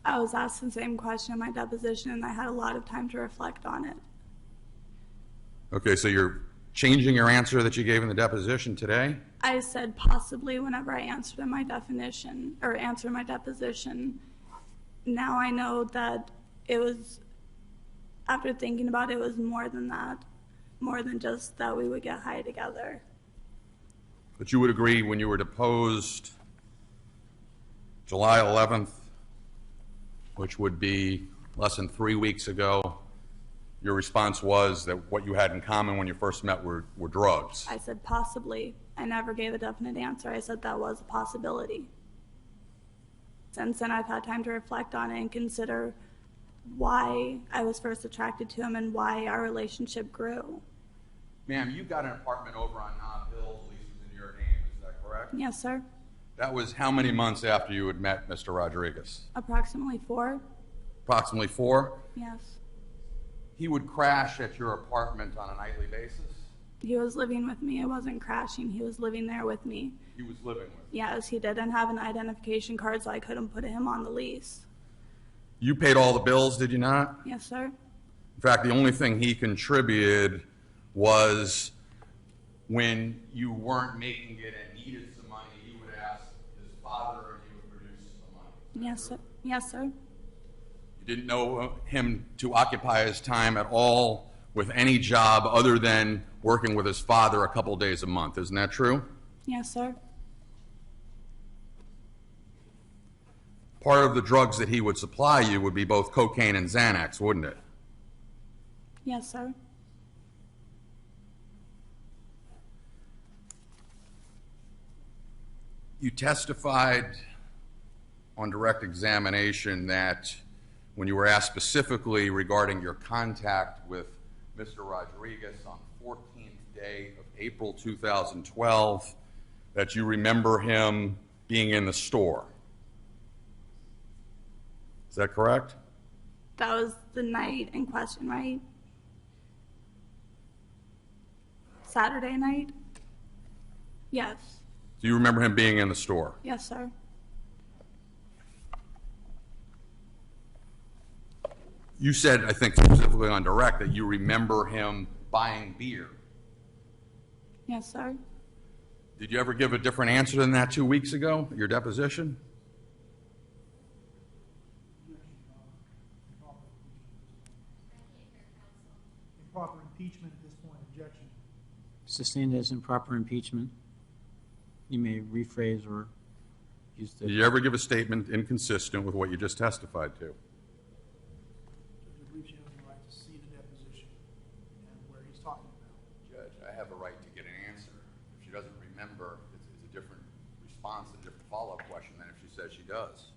I was asked the same question in my deposition, and I had a lot of time to reflect on it. Okay, so you're changing your answer that you gave in the deposition today? I said possibly whenever I answered in my definition, or answered my deposition. Now I know that it was, after thinking about it, it was more than that. More than just that we would get high together. But you would agree when you were deposed July 11th, which would be less than 3 weeks ago, your response was that what you had in common when you first met were drugs. I said possibly. I never gave a definite answer. I said that was a possibility. Since then, I've had time to reflect on it and consider why I was first attracted to him and why our relationship grew. Ma'am, you got an apartment over on Nob Hill, the lease was in your name, is that correct? Yes, sir. That was how many months after you had met Mr. Rodriguez? Approximately 4. Approximately 4? Yes. He would crash at your apartment on a nightly basis? He was living with me. I wasn't crashing. He was living there with me. He was living with you? Yes, he didn't have an identification card, so I couldn't put him on the lease. You paid all the bills, did you not? Yes, sir. In fact, the only thing he contributed was when you weren't making it and needed some money, he would ask his father and he would produce some money. Yes, sir. Yes, sir. You didn't know him to occupy his time at all with any job other than working with his father a couple days a month. Isn't that true? Yes, sir. Part of the drugs that he would supply you would be both cocaine and Xanax, wouldn't it? Yes, sir. You testified on direct examination that when you were asked specifically regarding your contact with Mr. Rodriguez on the 14th day of April 2012, that you remember him being in the store. Is that correct? That was the night in question, right? Saturday night? Yes. Do you remember him being in the store? Yes, sir. You said, I think specifically on direct, that you remember him buying beer. Yes, sir. Did you ever give a different answer than that 2 weeks ago, your deposition? Improper impeachment at this point, objection. Sustained as improper impeachment. You may rephrase or use the... Did you ever give a statement inconsistent with what you just testified to? Judge, I believe she has the right to see the deposition and where he's talking about. Judge, I have a right to get an answer. If she doesn't remember, it's a different response, a different follow-up question than if she says she does.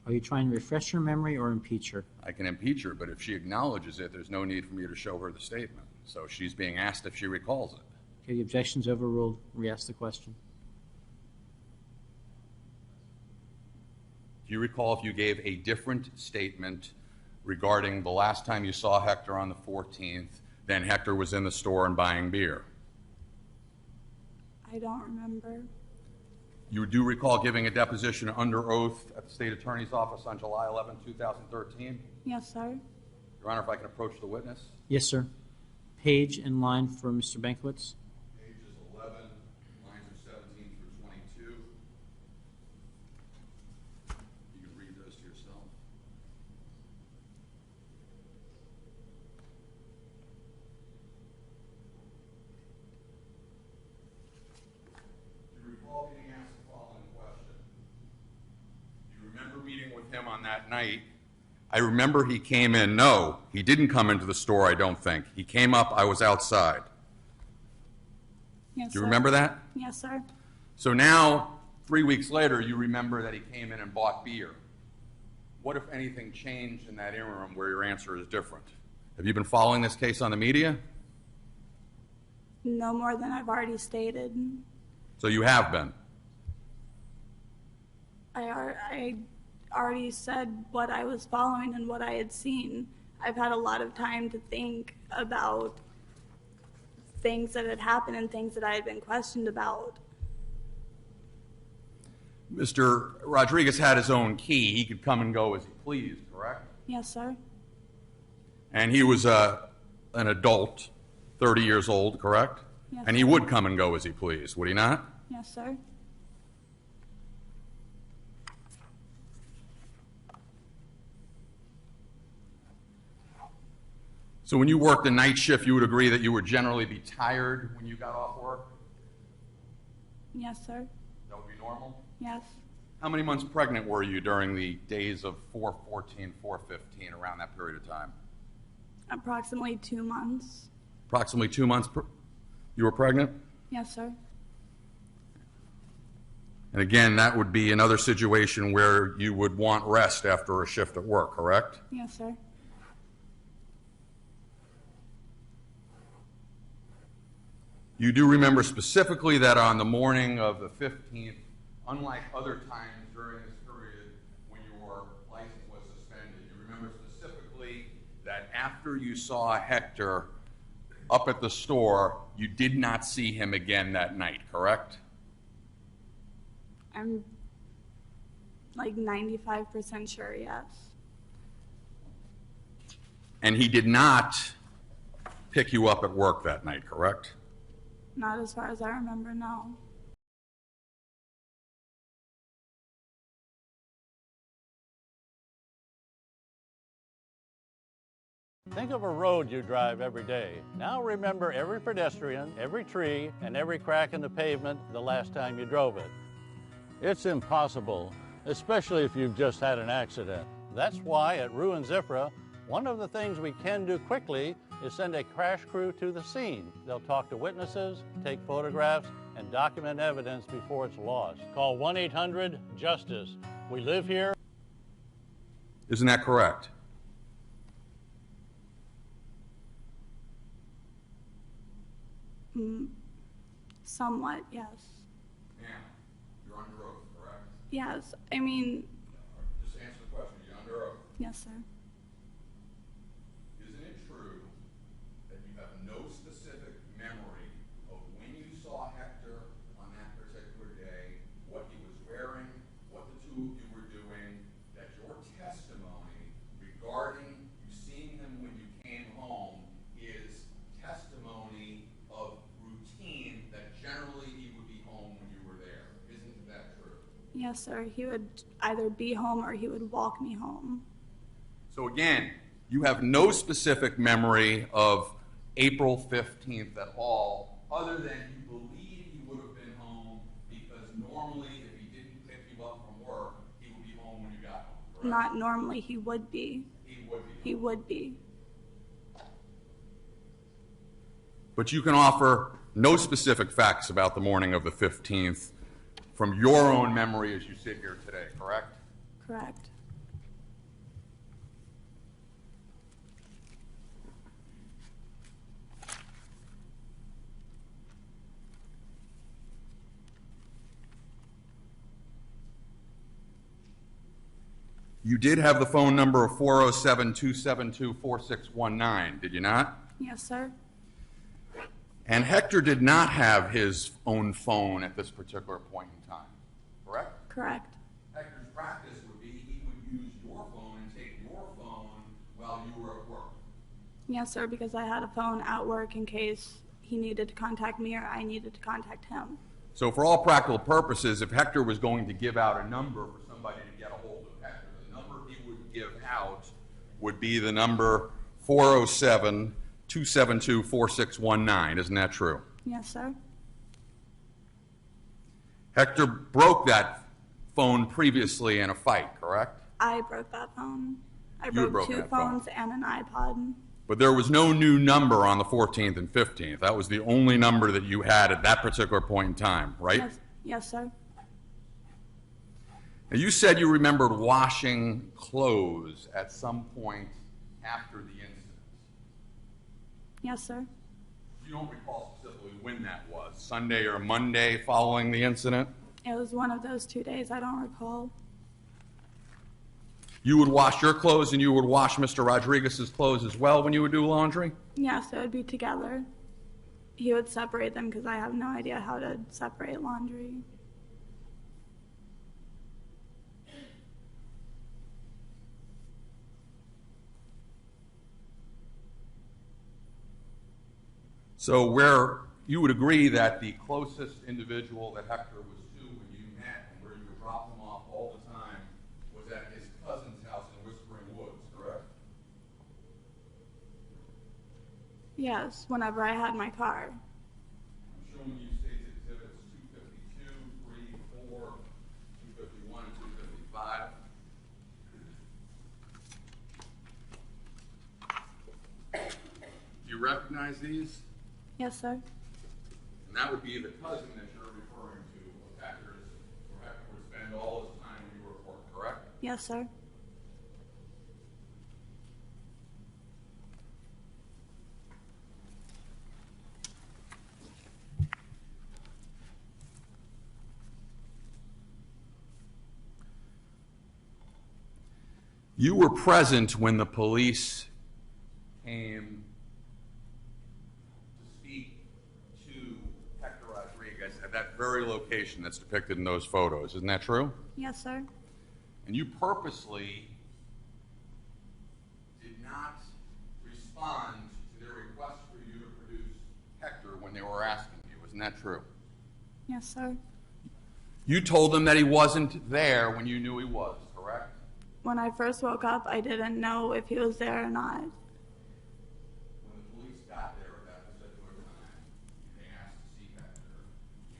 Are you trying to refresh her memory or impeach her? I can impeach her, but if she acknowledges it, there's no need for me to show her the statement. So she's being asked if she recalls it. Okay, the objection's overruled. Re-ask the question. Do you recall if you gave a different statement regarding the last time you saw Hector on the 14th than Hector was in the store and buying beer? I don't remember. You do recall giving a deposition under oath at the State Attorney's Office on July 11, 2013? Yes, sir. Your Honor, if I can approach the witness. Yes, sir. Page and line for Mr. Bankiewicz. Pages 11, lines are 17 through 22. You can read those to yourself. Do you recall being asked the following question? Do you remember meeting with him on that night? I remember he came in. No, he didn't come into the store, I don't think. He came up, I was outside. Yes, Do you sir. remember that? Yes, sir. So now, 3 weeks later, you remember that he came in and bought beer. What, if anything, changed in that interim where your answer is different? Have you been following this case on the media? No more than I've already stated. So you have been. I already said what I was following and what I had seen. I've had a lot of time to think about things that had happened and things that I had been questioned about. Mr. Rodriguez had his own key. He could come and go as he pleased, correct? Yes, sir. And he was an adult, 30 years old, correct? Yes, and he sir. would come and go as he pleased, would he not? Yes, sir. So when you worked the night shift, you would agree that you would generally be tired when you got off work? Yes, sir. That would be normal? Yes. How many months pregnant were you during the days of 4/14, 4/15, around that period of time? Approximately 2 months. Approximately 2 months you were pregnant? Yes, sir. And again, that would be another situation where you would want rest after a shift at work, correct? Yes, sir. You do remember specifically that on the morning of the 15th, unlike other times during this period when your license was suspended, you remember specifically that after you saw Hector up at the store, you did not see him again that night, correct? I'm like 95% sure, yes. And he did not pick you up at work that night, correct? Not as far as I remember, no. Think of a road you drive every day. Now remember every pedestrian, every tree, and every crack in the pavement the last time you drove it. It's impossible, especially if you've just had an accident. That's why at Ruin Zifra, one of the things we can do quickly is send a crash crew to the scene. They'll talk to witnesses, take photographs, and document evidence before it's lost. Call 1-800-JUSTICE. We live here. Isn't that correct? Somewhat, yes. Yeah. You're under oath, correct? Yes, I mean, Just answer the question. You're under oath. yes, sir. Isn't it true that you have no specific memory of when you saw Hector on that particular day, what he was wearing, what the two of you were doing, that your testimony regarding you seeing him when you came home is testimony of routine that generally he would be home when you were there? Isn't that true? Yes, sir. He would either be home or he would walk me home. So again, you have no specific memory of April 15th at all, other than you believe he would have been home because normally if he didn't pick you up from work, he would be home when you got home, correct? Not normally, he would be. He would be. He would be. But you can offer no specific facts about the morning of the 15th from your own memory as you sit here today, correct? Correct. You did have the phone number of 407-272-4619, did you not? Yes, sir. And Hector did not have his own phone at this particular point in time, correct? Correct. Hector's practice would be he would use your phone and take your phone while you were at work. Yes, sir, because I had a phone at work in case he needed to contact me or I needed to contact him. So for all practical purposes, if Hector was going to give out a number for somebody to get a hold of Hector, the number he would give out would be the number 407-272-4619. Isn't that true? Yes, sir. Hector broke that phone previously in a fight, correct? I broke that phone. I You broke broke two that phone. phones and an iPod. But there was no new number on the 14th and 15th. That was the only number that you had at that particular point in time, right? Yes, yes, sir. Now, you said you remembered washing clothes at some point after the incident. Yes, sir. You don't recall specifically when that was, Sunday or Monday following the incident? It was one of those 2 days. I don't recall. You would wash your clothes and you would wash Mr. Rodriguez's clothes as well when you would do laundry? Yes, it would be together. He would separate them because I have no idea how to separate laundry. So where you would agree that the closest individual that Hector was to when you met and where you would drop him off all the time was at his cousin's house in Whispering Woods, correct? Yes, whenever I had my car. I'm showing you state's exhibits 252, 3, 4, 251, and 255. Do you recognize these? Yes, sir. And that would be the cousin that you're referring to of Hector's, where Hector would spend all his time when you were at work, correct? Yes, sir. You were present when the police came to speak to Hector Rodriguez at that very location that's depicted in those photos. Isn't that true? Yes, sir. And you purposely did not respond to their request for you to produce Hector when they were asking you. Isn't that true? Yes, sir. You told them that he wasn't there when you knew he was, correct? When I first woke up, I didn't know if he was there or not. When the police got there at that particular time, and they asked to see Hector,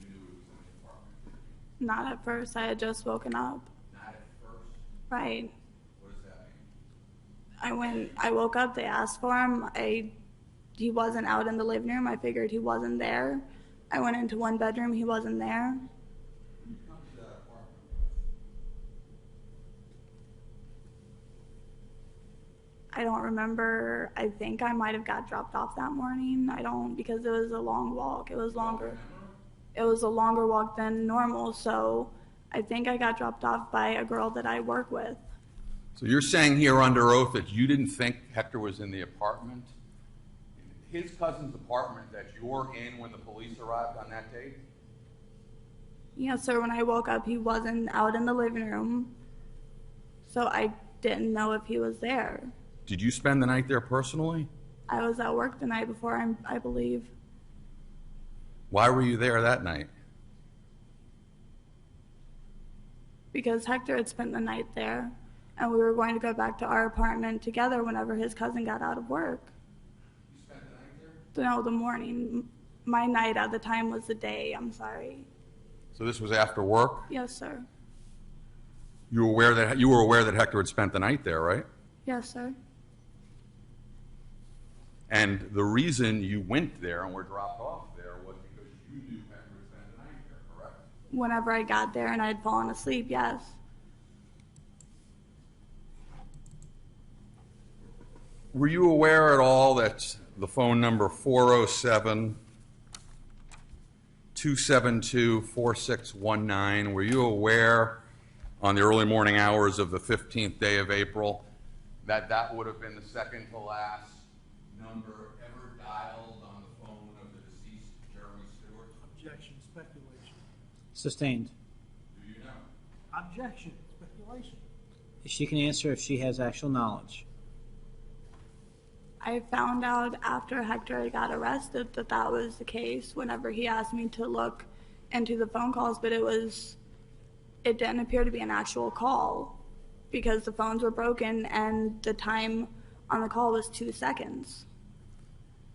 you knew he was in the apartment. Not at first. I had just woken up. Not at first? Right. What does that mean? I woke up, they asked for him. He wasn't out in the living room. I figured he wasn't there. I went into one bedroom, he wasn't there. Who comes to that apartment? I don't remember. I think I might have got dropped off that morning. I don't, because it was a long walk. It was longer. It was a longer walk than normal, so I think I got dropped off by a girl that I work with. So you're saying here under oath that you didn't think Hector was in the apartment? His cousin's apartment that you're in when the police arrived on that date? Yes, sir. When I woke up, he wasn't out in the living room, so I didn't know if he was there. Did you spend the night there personally? I was at work the night before, I believe. Why were you there that night? Because Hector had spent the night there, and we were going to go back to our apartment together whenever his cousin got out of work. You spent the night there? No, the morning. My night at the time was the day, I'm sorry. So this was after work? Yes, sir. You were aware that Hector had spent the night there, right? Yes, sir. And the reason you went there and were dropped off there was because you knew Hector had spent the night there, correct? Whenever I got there and I had fallen asleep, yes. Were you aware at all that the phone number 407-272-4619, were you aware on the early morning hours of the 15th day of April that that would have been the second to last number ever dialed on the phone of the deceased Jeremy Stewart? Objection, speculation. Sustained. Do you know? Objection, speculation. She can answer if she has actual knowledge. I found out after Hector got arrested that that was the case whenever he asked me to look into the phone calls, but it didn't appear to be an actual call because the phones were broken and the time on the call was 2 seconds.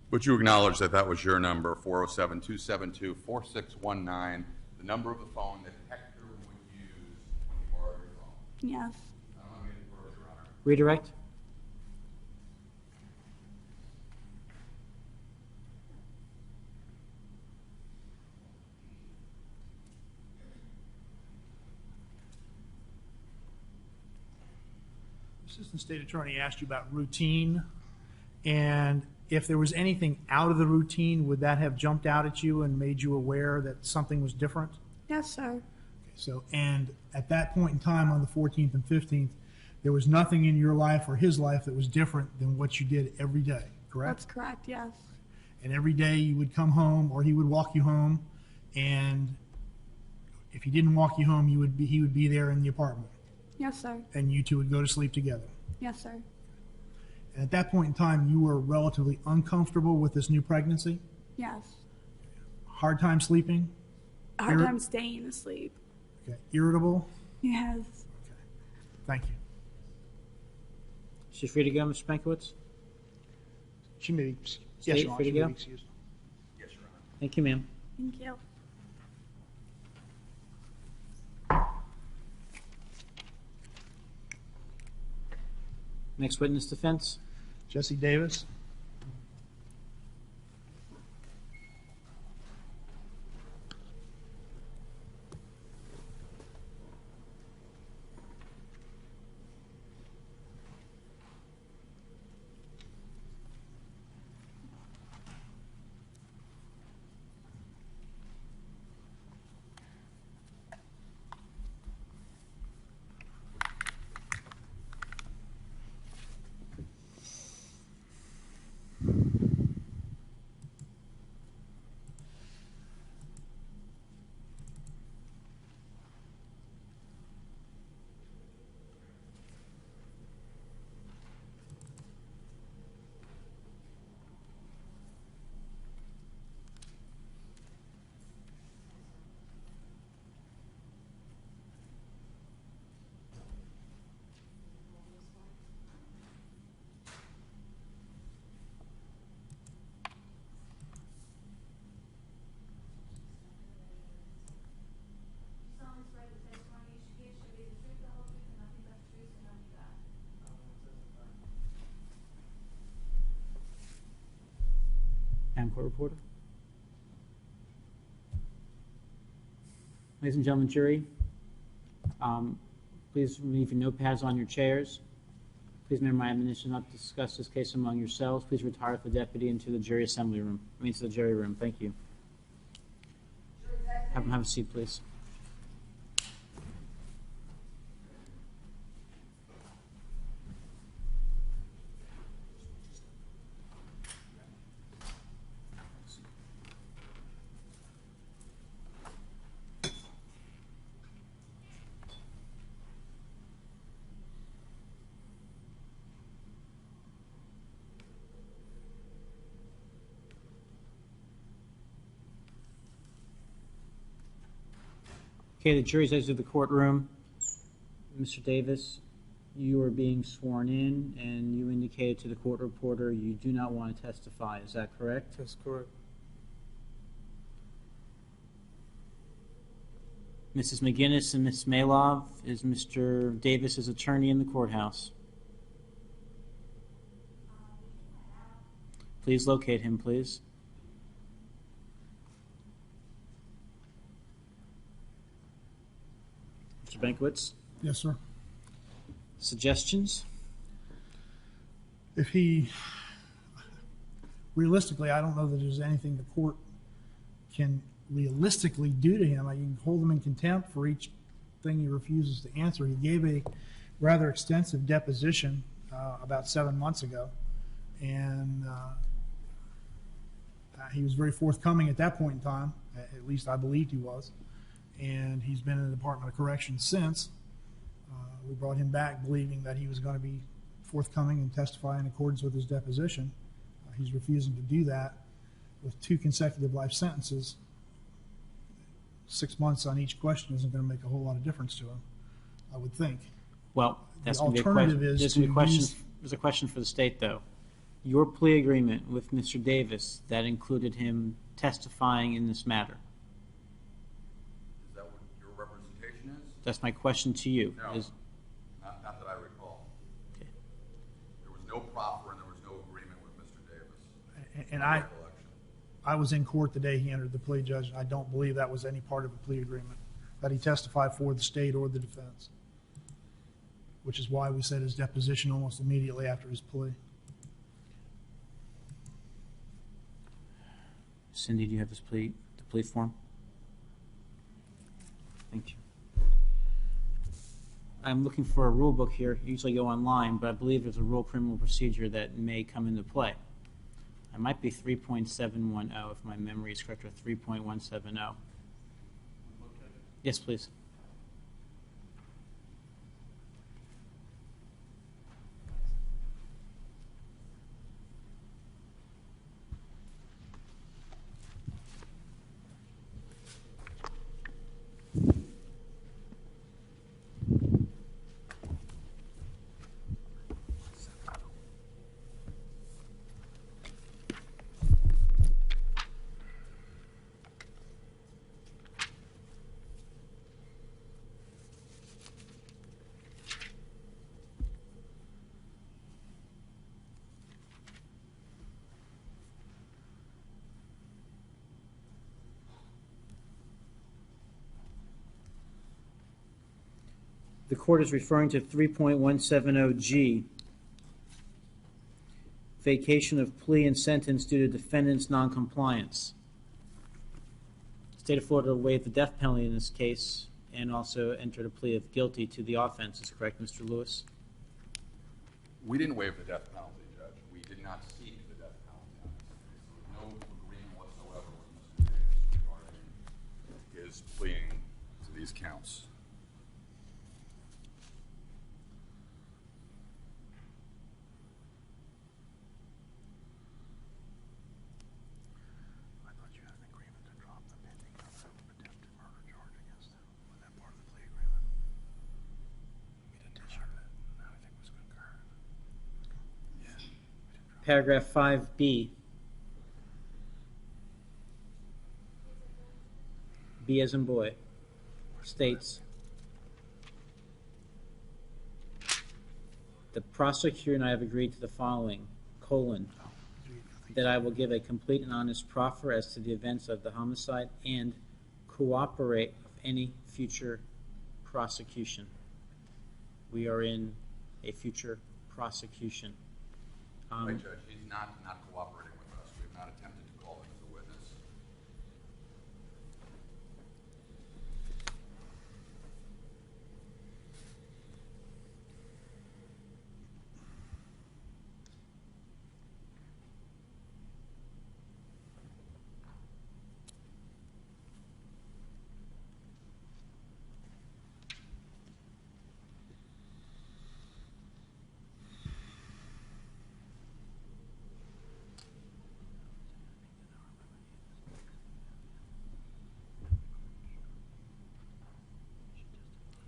But you acknowledge that that was your number, 407-272-4619, the number of the phone that Hector would use when he borrowed your phone. Yes. I don't want to get any further, Your Honor. Redirect. Assistant State Attorney asked you about routine, and if there was anything out of the routine, would that have jumped out at you and made you aware that something was different? Yes, sir. So, and at that point in time on the 14th and 15th, There was nothing in your life or his life that was different than what you did every day, correct? That's correct, yes. And every day you would come home, or he would walk you home, and if he didn't walk you home, he would be there in the apartment, Yes, sir. and you two would go to sleep together. Yes, sir. And at that point in time, you were relatively uncomfortable with this new pregnancy, Yes. hard time sleeping, Hard Irri- time staying asleep. okay, irritable. Yes. Thank you. She's free to go, Mr. Bankowitz? She may be, State, yes, Your Honor, free to she may go? be excused. Thank you, ma'am. Thank you. Next witness defense. Jesse Davis. Court reporter. Ladies and gentlemen, jury, please leave your notepads on your chairs. Please remember my admonition not to discuss this case among yourselves. Please retire with the deputy into the jury assembly room. To the jury room. Thank you. Have a seat, please. Okay, the jury's exited the courtroom. Mr. Davis, you are being sworn in, and you indicated to the court reporter you do not want to testify. Is that correct? That's correct. Mrs. McGinnis and Ms. Malov, is Mr. Davis's attorney in the courthouse? Please locate him, please. Mr. Bankowitz, Yes, sir. suggestions? If he, realistically, I don't know that there's anything the court can realistically do to him. You can hold him in contempt for each thing he refuses to answer. He gave a rather extensive deposition about 7 months ago, and he was very forthcoming at that point in time. At least I believed he was. And he's been in the Department of Corrections since. We brought him back believing that he was going to be forthcoming and testify in accordance with his deposition. He's refusing to do that with 2 consecutive life sentences. 6 months on each question isn't going to make a whole lot of difference to him, I would think. Well, that's The going to be a alternative question. is There's gonna be a to question. use- There's a question for the state, though. Your plea agreement with Mr. Davis, that included him testifying in this matter. Is that what your representation is? That's my question to you. No, Is, not that I recall. okay. There was no proffer and there was no agreement with Mr. Davis. And No I recollection. was in court the day he entered the plea, Judge, and I don't believe that was any part of the plea agreement, that he testified for the state or the defense, which is why we said his deposition almost immediately after his plea. Cindy, do you have the plea form? Thank you. I'm looking for a rule book here. Usually go online, but I believe there's a rule criminal procedure that may come into play. It might be 3.710 if my memory is correct, or 3.170. Yes, please. The court is referring to 3.170G, vacation of plea and sentence due to defendant's noncompliance. State of Florida waived the death penalty in this case and also entered a plea of guilty to the offense. Is correct, Mr. Lewis? We didn't waive the death penalty, Judge. We did not seek the death penalty on this case. There was no agreement whatsoever with Mr. Davis regarding his pleading to these counts. I thought you had an agreement to drop the pending attempted murder charge against him. Was that part of the plea agreement? We didn't share that. No, I think it was concurrent. Yeah. Paragraph 5B. B as in boy states, the prosecutor and I have agreed to the following, colon, that I will give a complete and honest proffer as to the events of the homicide and cooperate with any future prosecution. We are in a future prosecution. Right, Judge. He's not cooperating with us. We have not attempted to call him as a witness.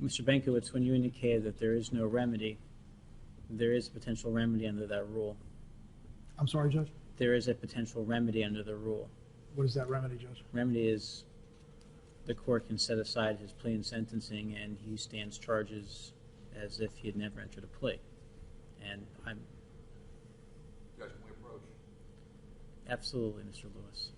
Mr. Bankowitz, when you indicated that there is no remedy, there is a potential remedy under that rule. I'm sorry, Judge? There is a potential remedy under the rule. What is that remedy, Judge? Remedy is the court can set aside his plea and sentencing, and he stands charges as if he had never entered a plea. And I'm Judge, can we approach? absolutely, Mr. Lewis.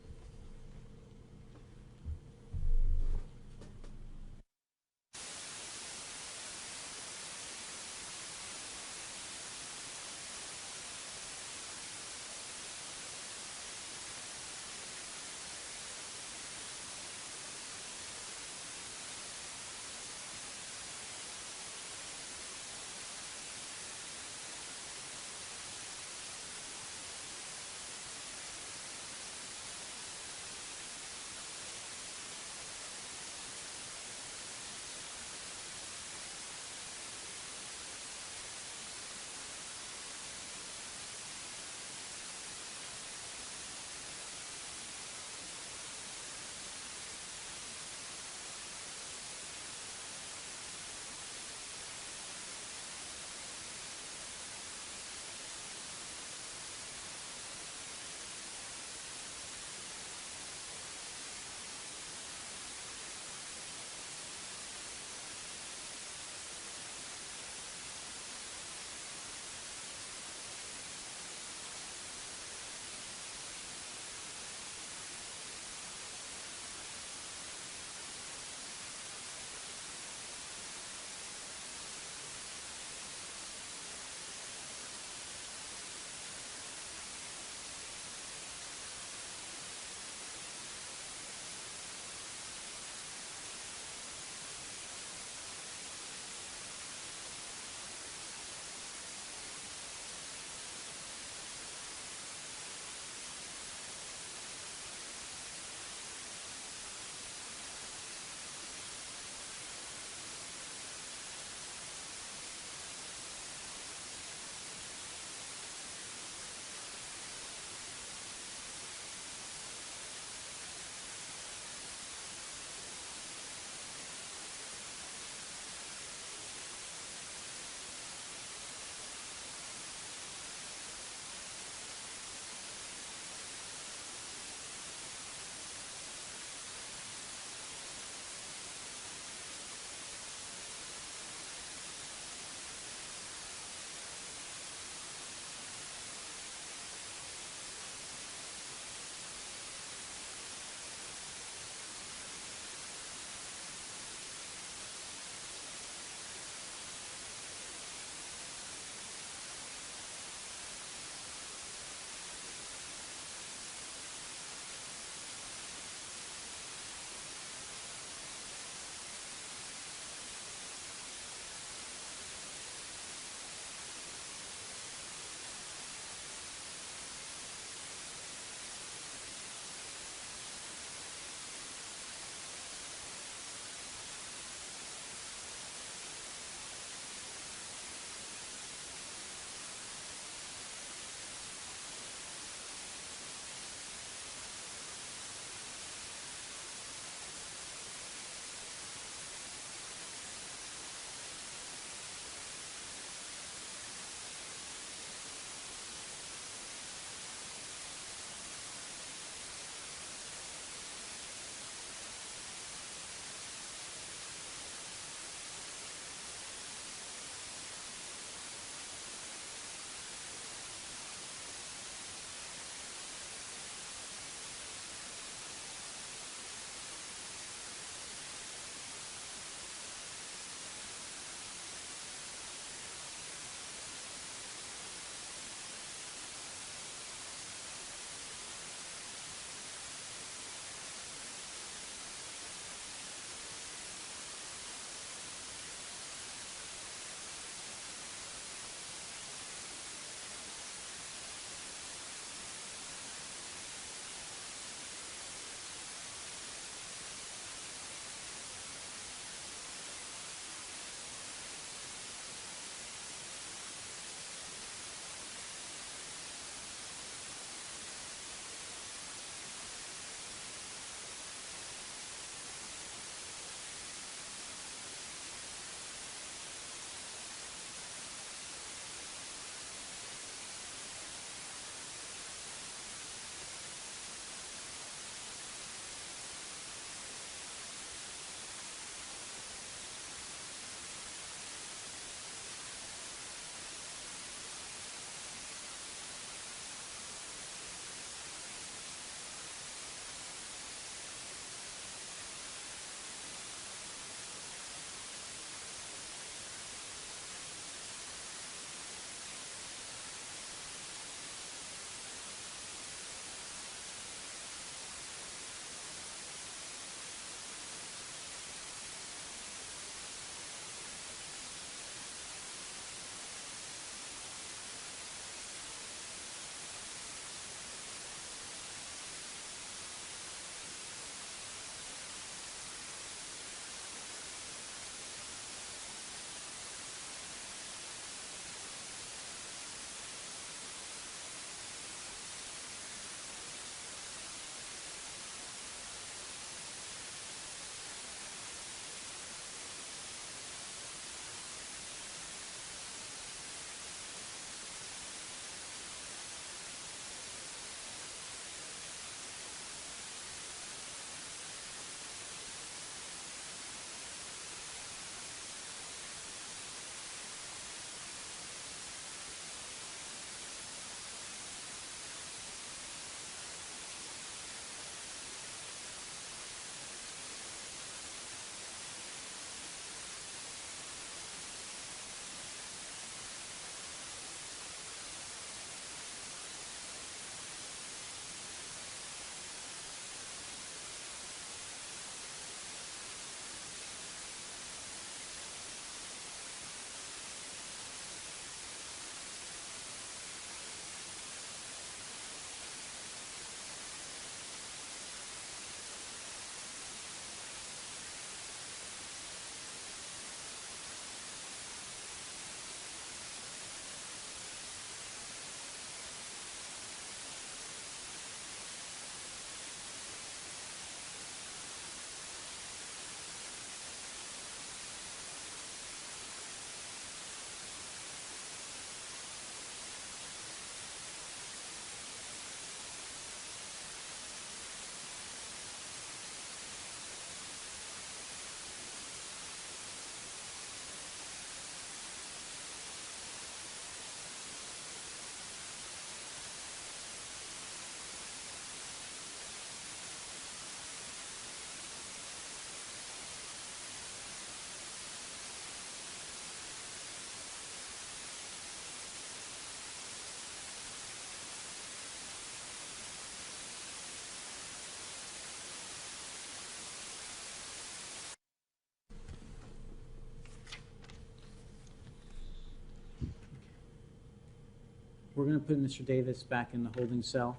we're going to put Mr. Davis back in the holding cell.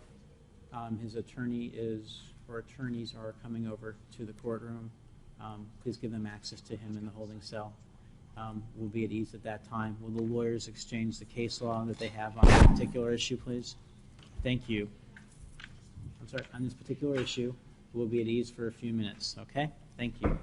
His attorney or attorneys are coming over to the courtroom. Please give them access to him in the holding cell. We'll be at ease at that time. Will the lawyers exchange the case law that they have on this particular issue, please? Thank you. I'm sorry, on this particular issue, we'll be at ease for a few minutes, okay? Thank you.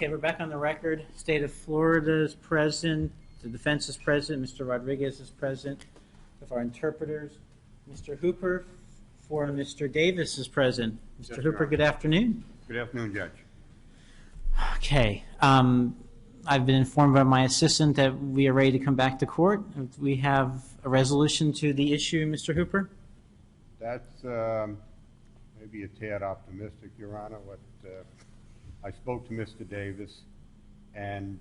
Okay, we're back on the record. State of Florida is present. The defense is present. Mr. Rodriguez is present. With our interpreters, Mr. Hooper for Mr. Davis is present. Mr. Yes, Hooper, Your Honor. good afternoon. Good afternoon, Judge. Okay. I've been informed by my assistant that we are ready to come back to court. We have a resolution to the issue, Mr. Hooper? That's maybe a tad optimistic, Your Honor. I spoke to Mr. Davis, and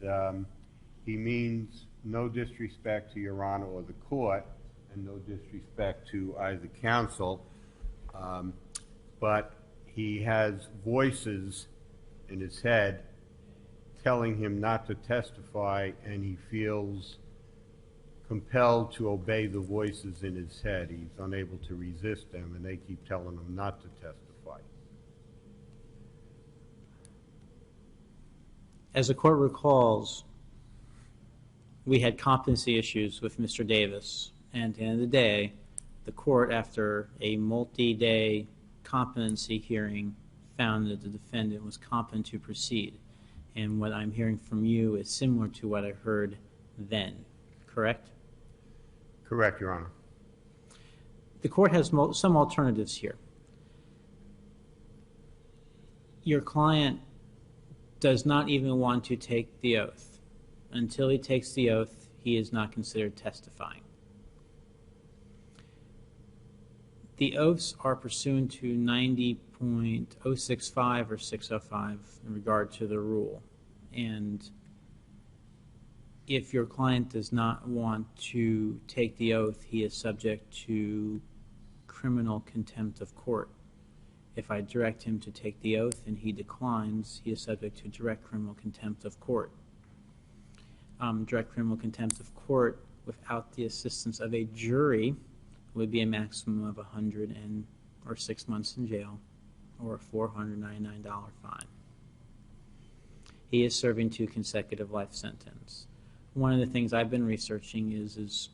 he means no disrespect to Your Honor or the court, and no disrespect to either counsel, but he has voices in his head telling him not to testify, and he feels compelled to obey the voices in his head. He's unable to resist them, and they keep telling him not to testify. As the court recalls, we had competency issues with Mr. Davis, and at the end of the day, the court, after a multi-day competency hearing, found that the defendant was competent to proceed. And what I'm hearing from you is similar to what I heard then, correct? Correct, Your Honor. The court has some alternatives here. Your client does not even want to take the oath. Until he takes the oath, he is not considered testifying. The oaths are pursuant to 90.065 or 605 in regard to the rule. And if your client does not want to take the oath, he is subject to criminal contempt of court. If I direct him to take the oath and he declines, he is subject to direct criminal contempt of court. Direct criminal contempt of court without the assistance of a jury would be a maximum of 6 months in jail or a $499 fine. He is serving 2 consecutive life sentences. One of the things I've been researching is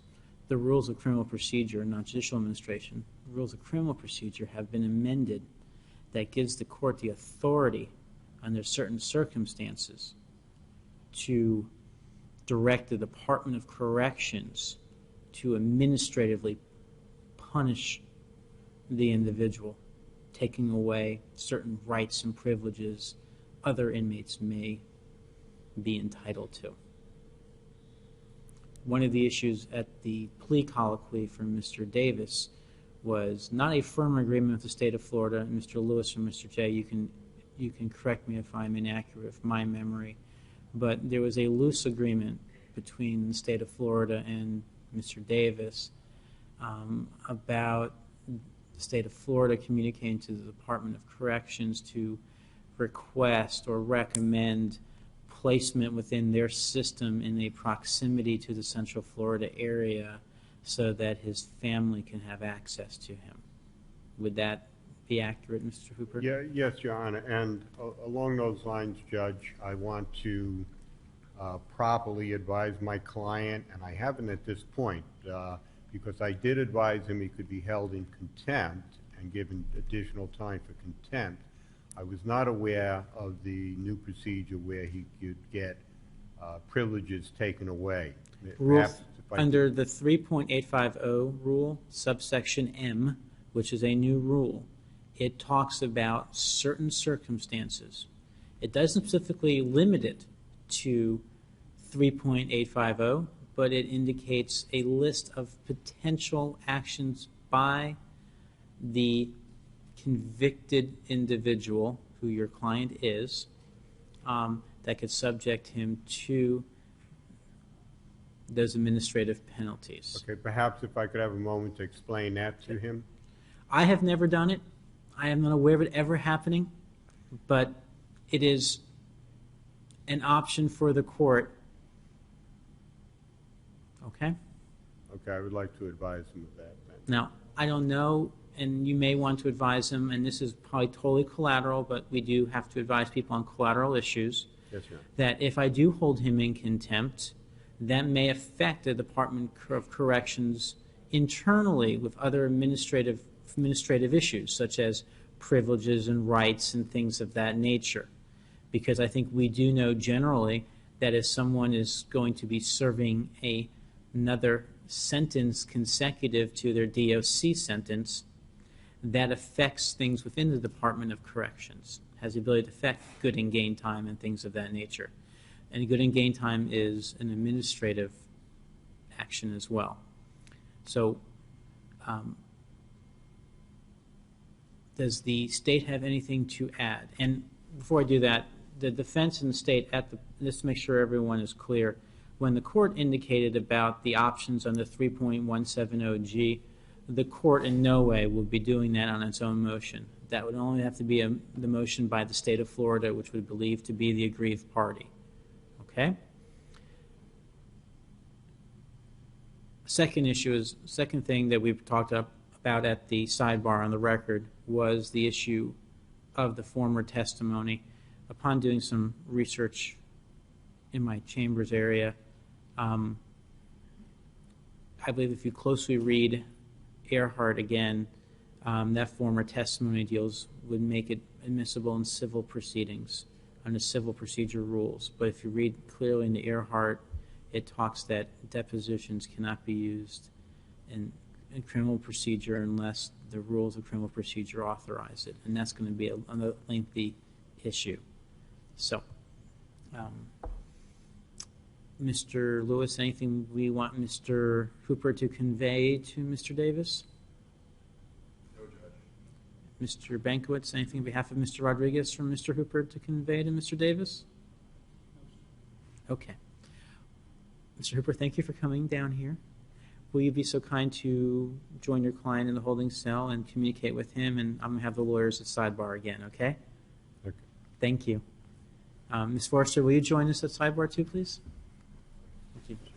the rules of criminal procedure, not judicial administration. The rules of criminal procedure have been amended that gives the court the authority under certain circumstances to direct the Department of Corrections to administratively punish the individual, taking away certain rights and privileges other inmates may be entitled to. One of the issues at the plea colloquy from Mr. Davis was not a firm agreement with the state of Florida. Mr. Lewis and Mr. J, you can correct me if I'm inaccurate with my memory, but there was a loose agreement between the state of Florida and Mr. Davis about the state of Florida communicating to the Department of Corrections to request or recommend placement within their system in a proximity to the Central Florida area so that his family can have access to him. Would that be accurate, Mr. Hooper? Yeah, yes, Your Honor. And along those lines, Judge, I want to properly advise my client, and I haven't at this point, because I did advise him he could be held in contempt and given additional time for contempt. I was not aware of the new procedure where he could get privileges taken away. Under the 3.850 rule, subsection M, which is a new rule, it talks about certain circumstances. It doesn't specifically limit it to 3.850, but it indicates a list of potential actions by the convicted individual, who your client is, that could subject him to those administrative penalties. Okay, perhaps if I could have a moment to explain that to him. I have never done it. I am not aware of it ever happening, but it is an option for the court. Okay? Okay, I would like to advise him of that then. Now, I don't know, and you may want to advise him, and this is probably totally collateral, but we do have to advise people on collateral issues, Yes, Your Honor. that if I do hold him in contempt, that may affect the Department of Corrections internally with other administrative issues, such as privileges and rights and things of that nature. because I think we do know generally that if someone is going to be serving another sentence consecutive to their DOC sentence, that affects things within the Department of Corrections, has the ability to affect good and gain time and things of that nature. And good and gain time is an administrative action as well. So does the state have anything to add? And before I do that, the defense and the state, just to make sure everyone is clear, when the court indicated about the options under 3.170G, the court in no way will be doing that on its own motion. That would only have to be the motion by the state of Florida, which would believe to be the aggrieved party. Okay? Second thing that we've talked about at the sidebar on the record was the issue of the former testimony. Upon doing some research in my chambers area, I believe if you closely read Earhart again, that former testimony would make it admissible in civil proceedings under civil procedure rules. But if you read clearly in the Earhart, it talks that depositions cannot be used in criminal procedure unless the rules of criminal procedure authorize it, and that's going to be a lengthy issue. So, Mr. Lewis, anything we want Mr. Hooper to convey to Mr. Davis? No, Judge. Mr. Bankowitz, anything on behalf of Mr. Rodriguez from Mr. Hooper to convey to Mr. Davis? Okay. Mr. Hooper, thank you for coming down here. Will you be so kind to join your client in the holding cell and communicate with him, and I'm going to have the lawyers at sidebar again, okay? Okay. Thank you. Ms. Forrester, will you join us at sidebar too, please? Thank you.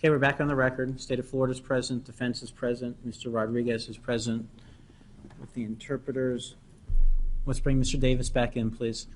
Okay, we're back on the record. State of Florida is present, defense is present, Mr. Rodriguez is present with the interpreters. Let's bring Mr. Davis back in, please.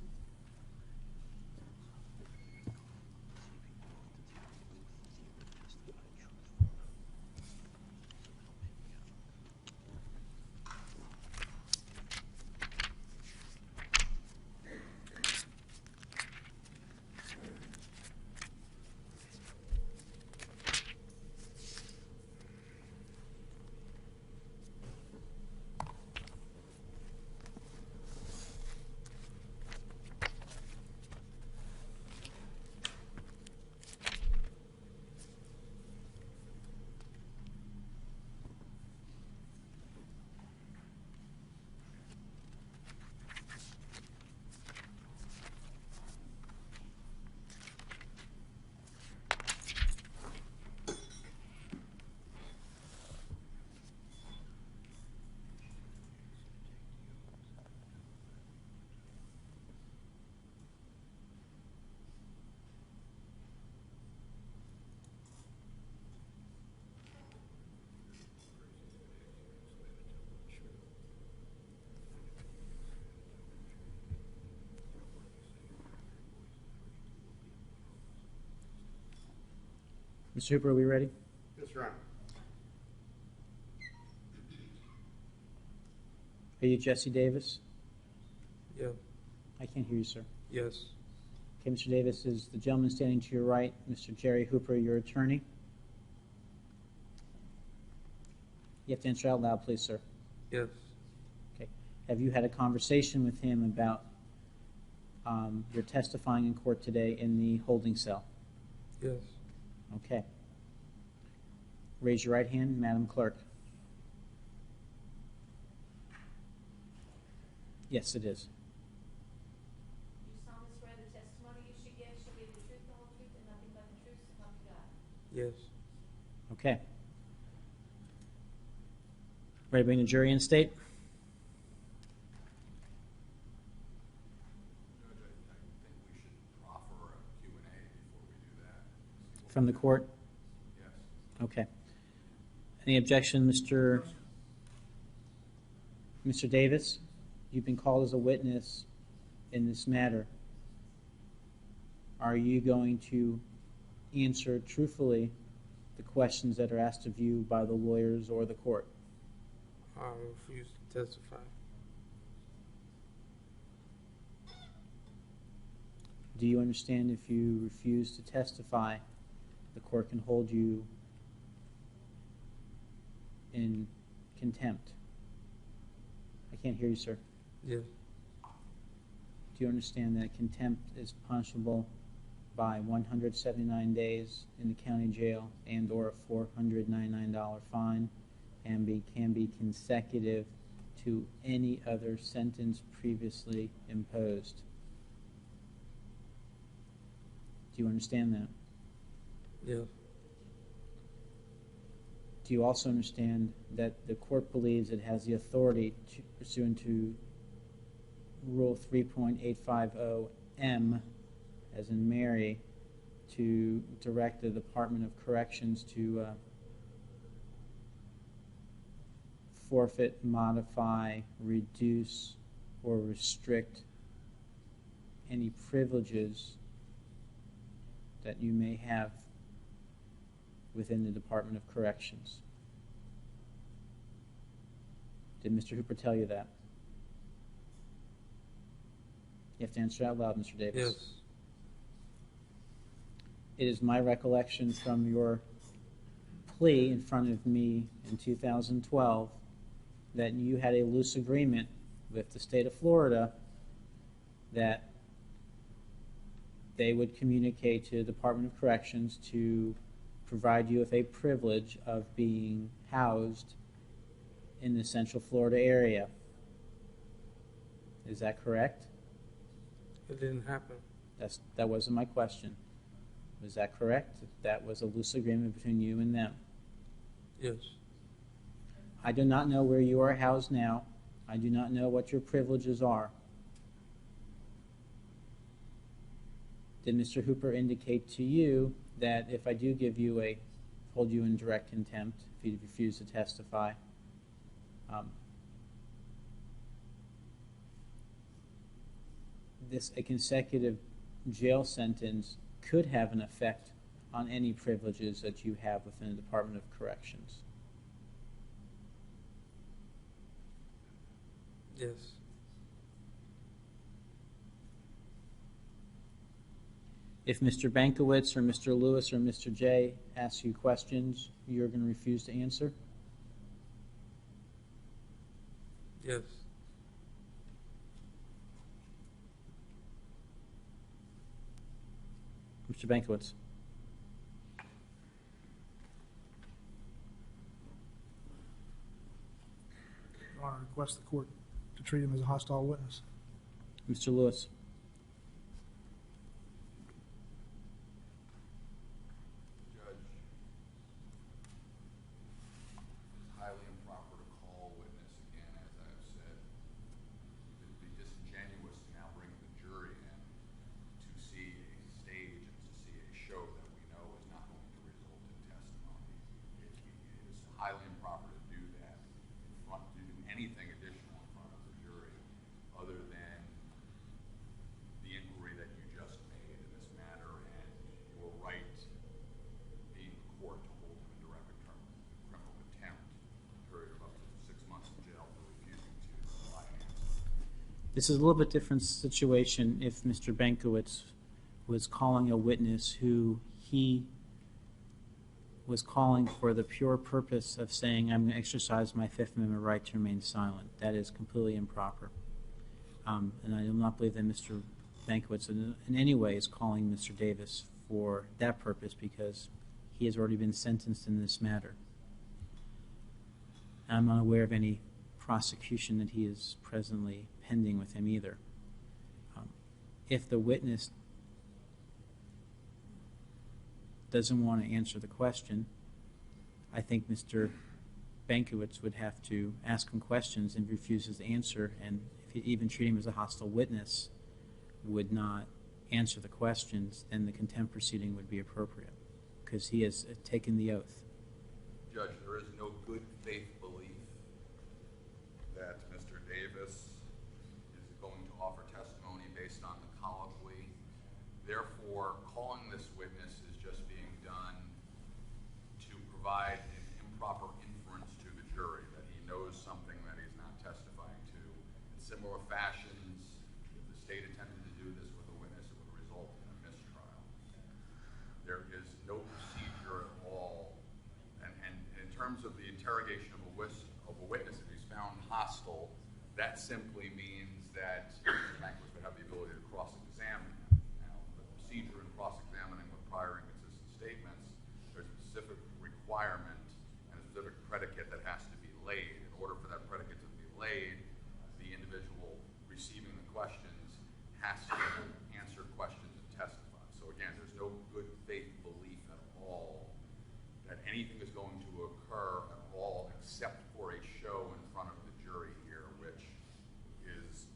Mr. Hooper, are we ready? Yes, Your Honor. Are you Jesse Davis? Yeah. I can't hear you, sir. Yes. Okay, Mr. Davis, is the gentleman standing to your right, Mr. Jerry Hooper, your attorney? You have to answer out loud, please, sir. Yes. Okay. Have you had a conversation with him about your testifying in court today in the holding cell? Yes. Okay. Raise your right hand, Madam Clerk. Yes, it is. You solemnly swear the testimony you should give shall be the truth, the whole truth, and nothing but the truth, so help you God. Yes. Okay. Ready to bring the jury in, state? Judge, I think we should offer a Q&A before we do that. From the court? Yes. Okay. Any objection, Mr. Davis? You've been called as a witness in this matter. Are you going to answer truthfully the questions that are asked of you by the lawyers or the court? I refuse to testify. Do you understand if you refuse to testify, the court can hold you in contempt? I can't hear you, sir. Yes. Do you understand that contempt is punishable by 179 days in the county jail and or a $499 fine and can be consecutive to any other sentence previously imposed? Do you understand that? Yes. Do you also understand that the court believes it has the authority to, pursuant to Rule 3.850M, as in Mary, to direct the Department of Corrections to forfeit, modify, reduce, or restrict any privileges that you may have within the Department of Corrections? Did Mr. Hooper tell you that? You have to answer out loud, Mr. Davis. Yes. It is my recollection from your plea in front of me in 2012 that you had a loose agreement with the state of Florida that they would communicate to the Department of Corrections to provide you with a privilege of being housed in the Central Florida area. Is that correct? It didn't happen. That wasn't my question. Was that correct? That was a loose agreement between you and them. Yes. I do not know where you are housed now. I do not know what your privileges are. Did Mr. Hooper indicate to you that if I do give you a hold you in direct contempt if you refuse to testify. A consecutive jail sentence could have an effect on any privileges that you have within the Department of Corrections. Yes. If Mr. Bankowitz or Mr. Lewis or Mr. J asks you questions, you're going to refuse to answer? Yes. Mr. Bankowitz. Your Honor, I request the court to treat him as a hostile witness. Mr. Lewis. Judge, it's highly improper to call a witness again, as I have said. It would be disingenuous to now bring the jury in to see a stage and to see a show that we know is not going to result in testimony. It is highly improper to do that, to do anything additional in front of the jury other than the inquiry that you just made in this matter and your right being the court to hold him in direct criminal contempt, a period of up to 6 months in jail for refusing to provide an answer. This is a little bit different situation if Mr. Bankowitz was calling a witness who he was calling for the pure purpose of saying, I'm going to exercise my Fifth Amendment right to remain silent. That is completely improper. And I do not believe that Mr. Bankowitz in any way is calling Mr. Davis for that purpose because he has already been sentenced in this matter. I'm unaware of any prosecution that he is presently pending with him either. If the witness doesn't want to answer the question, I think Mr. Bankowitz would have to ask him questions and refuses to answer, and if he even treat him as a hostile witness would not answer the questions, then the contempt proceeding would be appropriate because he has taken the oath. Judge, there is no good faith belief that Mr. Davis is going to offer testimony based on the colloquy. Therefore, calling this witness is just being done to provide an improper inference to the jury that he knows something that he's not testifying to. In similar fashions, if the state attempted to do this with a witness, it would result in a mistrial. There is no procedure at all. And in terms of the interrogation of a witness, if he's found hostile, that simply means that Mr. Bankowitz would have the ability to cross-examine him. Now, the procedure in cross-examining with prior inconsistent statements, there's a specific requirement and a specific predicate that has to be laid. In order for that predicate to be laid, the individual receiving the questions has to answer questions and testify. So again, there's no good faith belief at all that anything is going to occur at all except for a show in front of the jury here, which is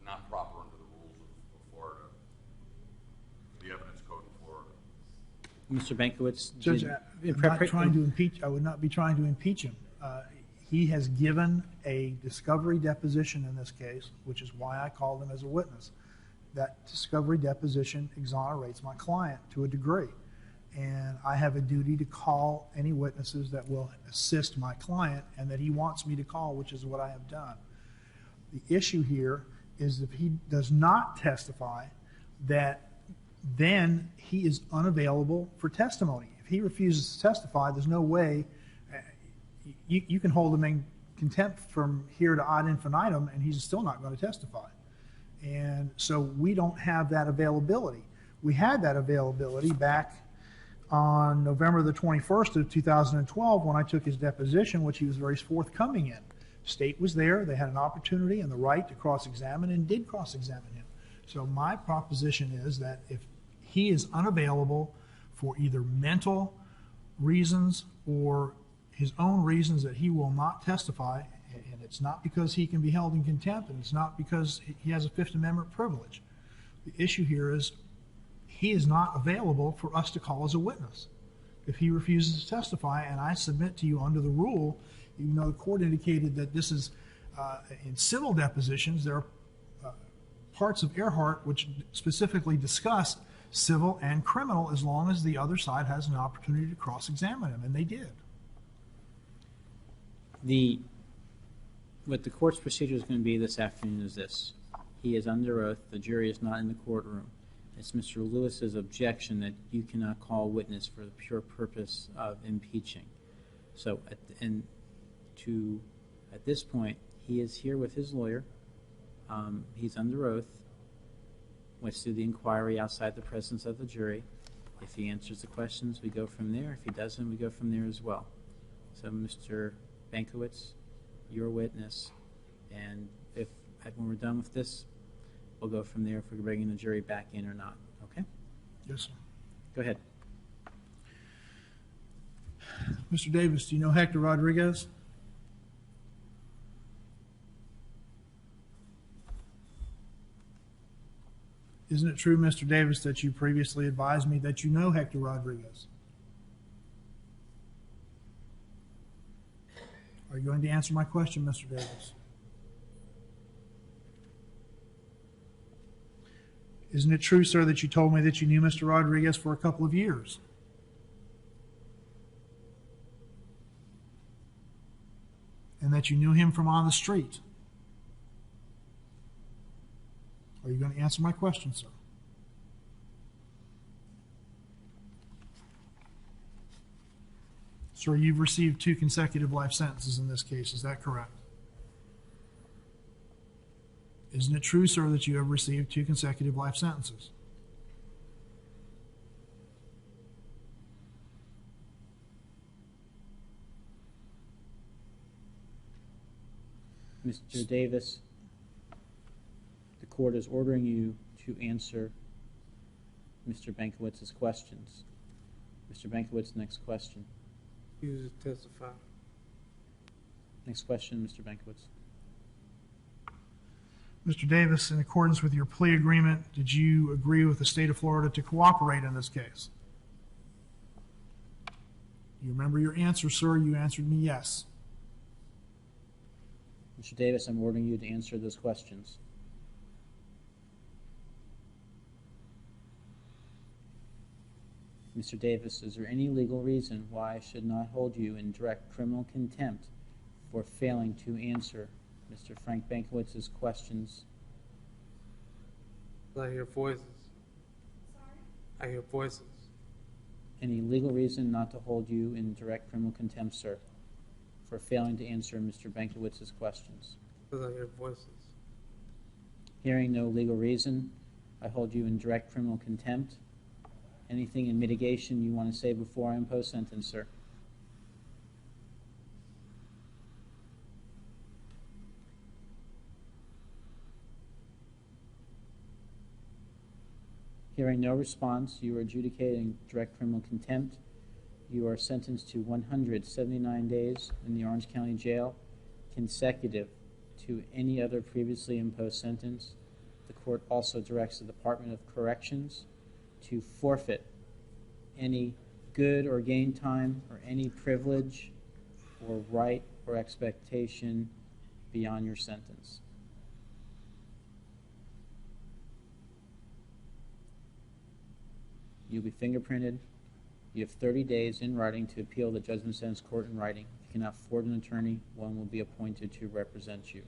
not proper under the rules of Florida, the evidence code in Florida. Mr. Bankowitz, Judge, I would not be trying to impeach him. He has given a discovery deposition in this case, which is why I called him as a witness. That discovery deposition exonerates my client to a degree. And I have a duty to call any witnesses that will assist my client and that he wants me to call, which is what I have done. The issue here is if he does not testify, that then he is unavailable for testimony. If he refuses to testify, there's no way you can hold him in contempt from here to ad infinitum and he's still not going to testify. And so we don't have that availability. We had that availability back on November the 21st of 2012 when I took his deposition, which he was very forthcoming in. State was there. They had an opportunity and the right to cross-examine and did cross-examine him. So my proposition is that if he is unavailable for either mental reasons or his own reasons that he will not testify, and it's not because he can be held in contempt and it's not because he has a Fifth Amendment privilege. The issue here is he is not available for us to call as a witness. if he refuses to testify. And I submit to you under the rule, even though the court indicated that this is in civil depositions, there are parts of Earhart which specifically discuss civil and criminal as long as the other side has an opportunity to cross-examine him, and they did. What the court's procedure is going to be this afternoon is this. He is under oath. The jury is not in the courtroom. It's Mr. Lewis's objection that you cannot call a witness for the pure purpose of impeaching. So, at this point, he is here with his lawyer. He's under oath. Let's do the inquiry outside the presence of the jury. If he answers the questions, we go from there. If he doesn't, we go from there as well. So, Mr. Bankowitz, your witness, and when we're done with this, we'll go from there if we're bringing the jury back in or not. Okay? Yes, sir. Go ahead. Mr. Davis, do you know Hector Rodriguez? Isn't it true, Mr. Davis, that you previously advised me that you know Hector Rodriguez? Are you going to answer my question, Mr. Davis? Isn't it true, sir, that you told me that you knew Mr. Rodriguez for a couple of years? And that you knew him from on the street? Are you going to answer my question, sir? Sir, you've received 2 consecutive life sentences in this case. Is that correct? Isn't it true, sir, that you have received 2 consecutive life sentences? Mr. Davis, the court is ordering you to answer Mr. Bankowitz's questions. Mr. Bankowitz, next question. You testify. Next question, Mr. Bankowitz. Mr. Davis, in accordance with your plea agreement, did you agree with the state of Florida to cooperate in this case? You remember your answer, sir? You answered me yes. Mr. Davis, I'm ordering you to answer those questions. Mr. Davis, is there any legal reason why I should not hold you in direct criminal contempt for failing to answer Mr. Frank Bankowitz's questions? I hear voices. Sorry? I hear voices. Any legal reason not to hold you in direct criminal contempt, sir, for failing to answer Mr. Bankowitz's questions? Because I hear voices. Hearing no legal reason, I hold you in direct criminal contempt. Anything in mitigation you want to say before I impose sentence, sir? Hearing no response, you are adjudicating direct criminal contempt. You are sentenced to 179 days in the Orange County Jail, consecutive to any other previously imposed sentence. The court also directs the Department of Corrections to forfeit any good or gain time or any privilege or right or expectation beyond your sentence. You'll be fingerprinted. You have 30 days in writing to appeal the judgment sentence court in writing. If you cannot afford an attorney, one will be appointed to represent you.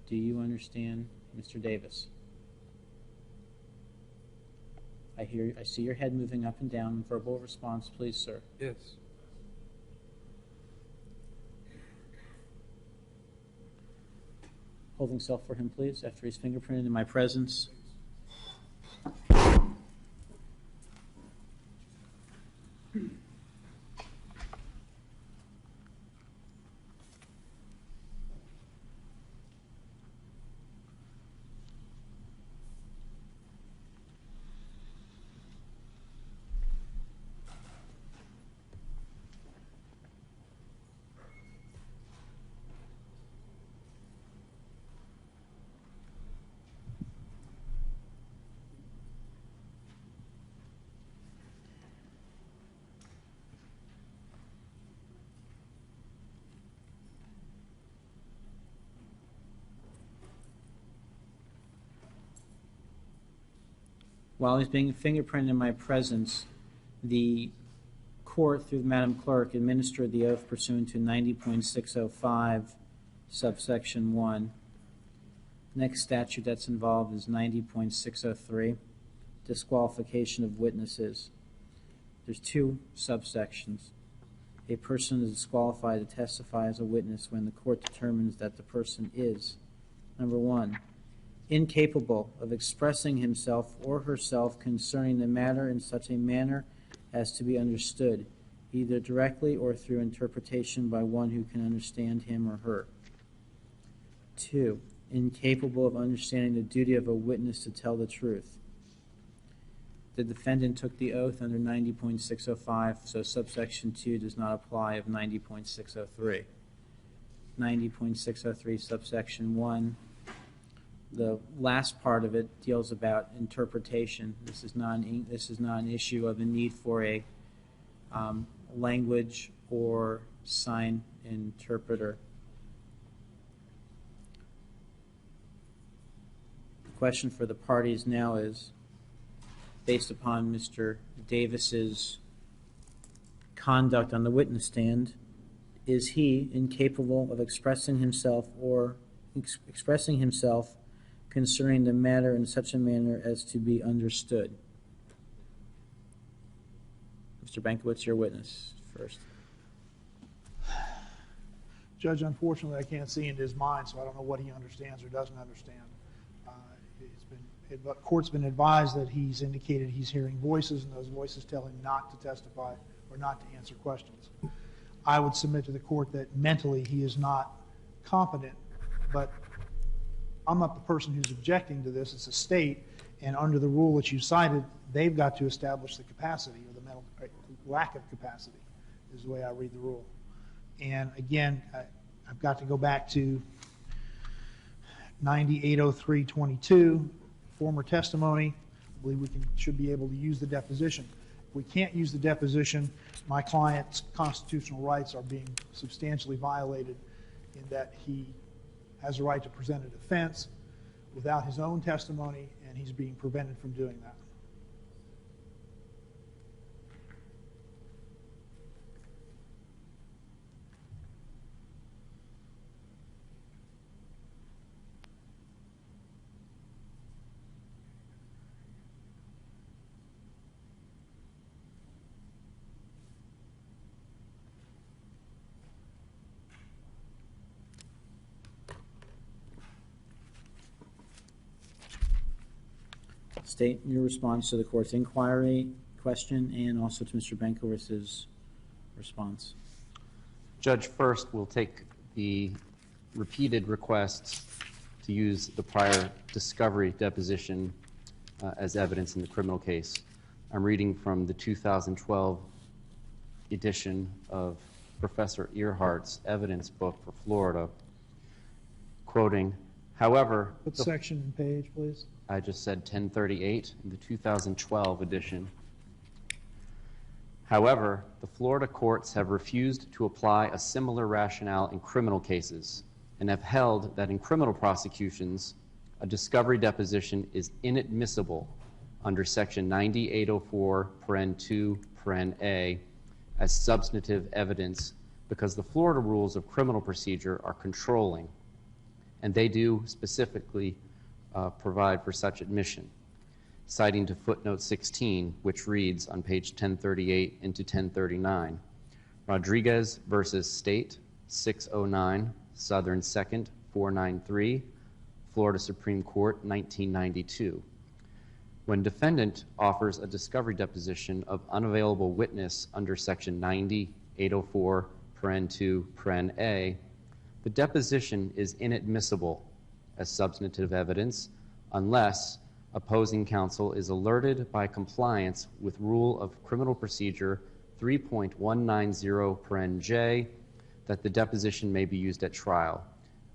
Do you understand, Mr. Davis? I see your head moving up and down. Verbal response, please, sir. Yes. Holding self for him, please, after he's fingerprinted in my presence. While he's being fingerprinted in my presence, the court, through Madam Clerk, administered the oath pursuant to 90.605, subsection 1. Next statute that's involved is 90.603, disqualification of witnesses. There's two subsections. A person is disqualified to testify as a witness when the court determines that the person is, number 1, incapable of expressing himself or herself concerning the matter in such a manner as to be understood, either directly or through interpretation by one who can understand him or her. 2, incapable of understanding the duty of a witness to tell the truth. The defendant took the oath under 90.605, so subsection 2 does not apply of 90.603. 90.603, subsection 1, the last part of it deals about interpretation. This is not an issue of a need for a language or sign interpreter. The question for the parties now is, based upon Mr. Davis's conduct on the witness stand, is he incapable of expressing himself concerning the matter in such a manner as to be understood? Mr. Bankowitz, your witness first. Judge, unfortunately, I can't see into his mind, so I don't know what he understands or doesn't understand. The court's been advised that he's indicated he's hearing voices, and those voices tell him not to testify or not to answer questions. I would submit to the court that mentally he is not competent, but I'm not the person who's objecting to this. It's a state, and under the rule that you cited, they've got to establish the capacity or the mental lack of capacity is the way I read the rule. And again, I've got to go back to 9803.22, former testimony. I believe we should be able to use the deposition. If we can't use the deposition, my client's constitutional rights are being substantially violated in that he has a right to present a defense without his own testimony, and he's being prevented from doing that. State your response to the court's inquiry question and also to Mr. Bankowitz's response. Judge, first we'll take the repeated requests to use the prior discovery deposition as evidence in the criminal case. I'm reading from the 2012 edition of Professor Earhart's evidence book for Florida, quoting, however... What section and page, please? I just said 1038 in the 2012 edition. However, the Florida courts have refused to apply a similar rationale in criminal cases and have held that in criminal prosecutions, a discovery deposition is inadmissible under Section 9804, paren 2, paren A, as substantive evidence because the Florida rules of criminal procedure are controlling, and they do specifically provide for such admission, citing to footnote 16, which reads on page 1038 into 1039, Rodriguez versus State, 609, Southern 2nd, 493, Florida Supreme Court, 1992. When defendant offers a discovery deposition of unavailable witness under Section 9804, paren 2, paren A, the deposition is inadmissible as substantive evidence unless opposing counsel is alerted by compliance with Rule of Criminal Procedure 3.190 paren J that the deposition may be used at trial.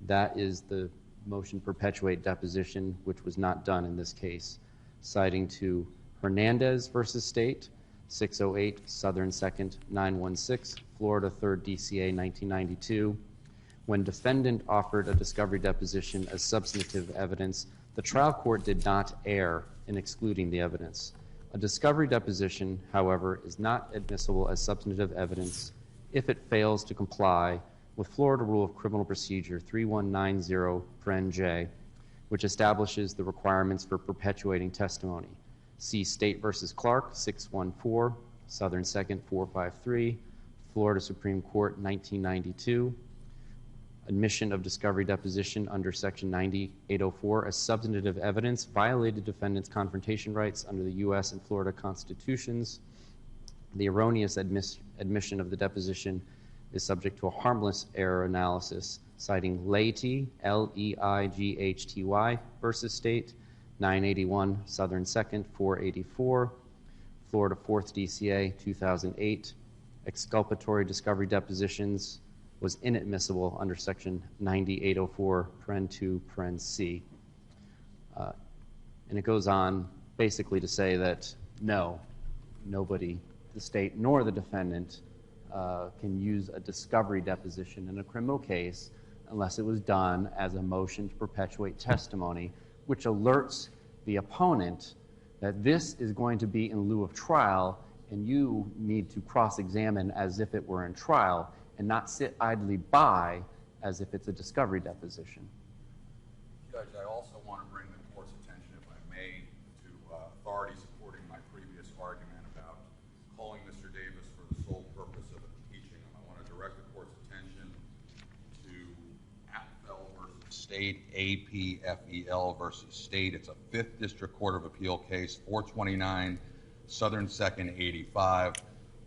That is the motion perpetuate deposition, which was not done in this case, citing to Hernandez versus State, 608 Southern 2nd, 916, Florida 3rd DCA, 1992. When defendant offered a discovery deposition as substantive evidence, The trial court did not err in excluding the evidence. A discovery deposition, however, is not admissible as substantive evidence if it fails to comply with Florida Rule of Criminal Procedure 3190(j), which establishes the requirements for perpetuating testimony. See State v. Clark, 614, Southern 2nd, 453, Florida Supreme Court, 1992. Admission of discovery deposition under Section 9804 as substantive evidence violated defendant's confrontation rights under the U.S. and Florida constitutions. The erroneous admission of the deposition is subject to a harmless error analysis, citing Leihty, L-E-I-G-H-T-Y versus State, 981 Southern 2nd, 484, Florida 4th DCA, 2008. Exculpatory discovery depositions was inadmissible under Section 9804, paren 2, paren C. And it goes on basically to say that no, nobody, the state nor the defendant, can use a discovery deposition in a criminal case unless it was done as a motion to perpetuate testimony, which alerts the opponent that this is going to be in lieu of trial, and you need to cross-examine as if it were in trial and not sit idly by as if it's a discovery deposition. Judge, I also want to bring the court's attention, if I may, to authority supporting my previous argument about calling Mr. Davis for the sole purpose of impeaching him. I want to direct the court's attention to Apfel versus State, A-P-F-E-L versus State. It's a 5th District Court of Appeal case, 429 Southern 2nd, 85.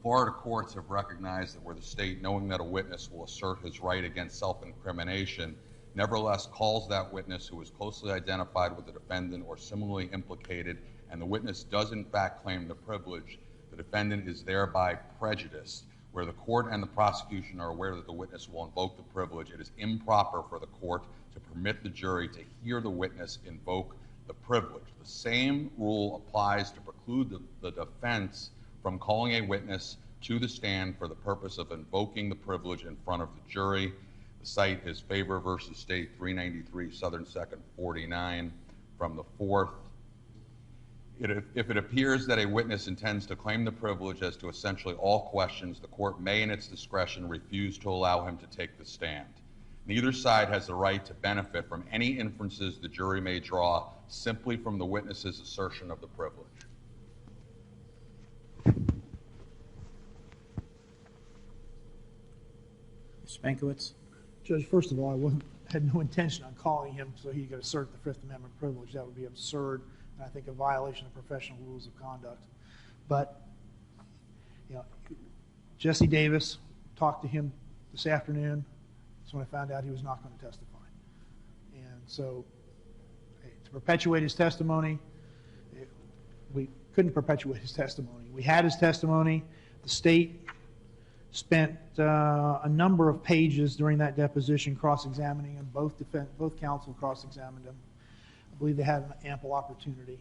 Florida courts have recognized that where the state, knowing that a witness will assert his right against self-incrimination, nevertheless calls that witness who is closely identified with the defendant or similarly implicated, and the witness does in fact claim the privilege, the defendant is thereby prejudiced. Where the court and the prosecution are aware that the witness will invoke the privilege, it is improper for the court to permit the jury to hear the witness invoke the privilege. The same rule applies to preclude the defense from calling a witness to the stand for the purpose of invoking the privilege in front of the jury. The cite is Favor versus State, 393 Southern 2nd, 49 from the 4th. If it appears that a witness intends to claim the privilege as to essentially all questions, the court may in its discretion refuse to allow him to take the stand. Neither side has the right to benefit from any inferences the jury may draw simply from the witness's assertion of the privilege. Mr. Bankowitz? Judge, first of all, I had no intention on calling him so he could assert the Fifth Amendment privilege. That would be absurd, and I think a violation of professional rules of conduct. But, you know, Jesse Davis, talked to him this afternoon. That's when I found out he was not going to testify. And so, to perpetuate his testimony, we couldn't perpetuate his testimony. We had his testimony. The state spent a number of pages during that deposition cross-examining him. Both counsel cross-examined him. I believe they had an ample opportunity.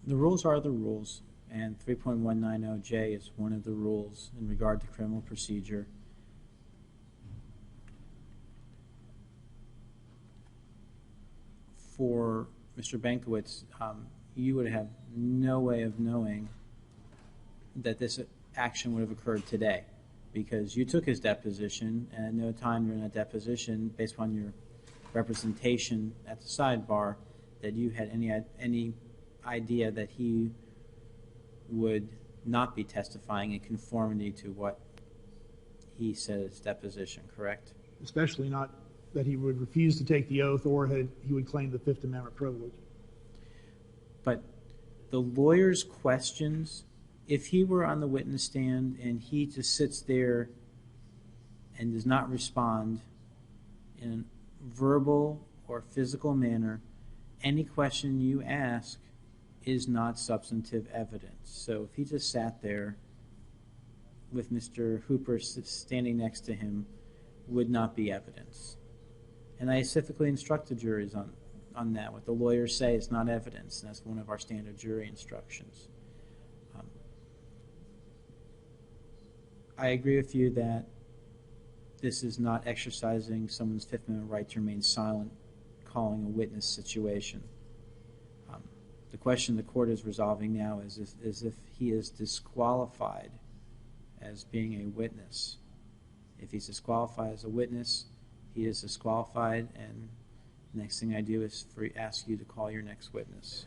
The rules are the rules, and 3.190J is one of the rules in regard to criminal procedure. For Mr. Bankowitz, you would have no way of knowing that this action would have occurred today, because you took his deposition, and at no time during that deposition, based upon your representation at the sidebar, that you had any idea that he would not be testifying in conformity to what he said at his deposition, correct? Especially not that he would refuse to take the oath or he would claim the Fifth Amendment privilege. But the lawyer's questions, if he were on the witness stand and he just sits there and does not respond in a verbal or physical manner, any question you ask is not substantive evidence. So if he just sat there with Mr. Hooper standing next to him, would not be evidence. And I specifically instruct the juries on that. What the lawyers say is not evidence. That's one of our standard jury instructions. I agree with you that this is not exercising someone's Fifth Amendment right to remain silent, calling a witness situation. The question the court is resolving now is if he is disqualified as being a witness. If he's disqualified as a witness, he is disqualified, and the next thing I do is ask you to call your next witness.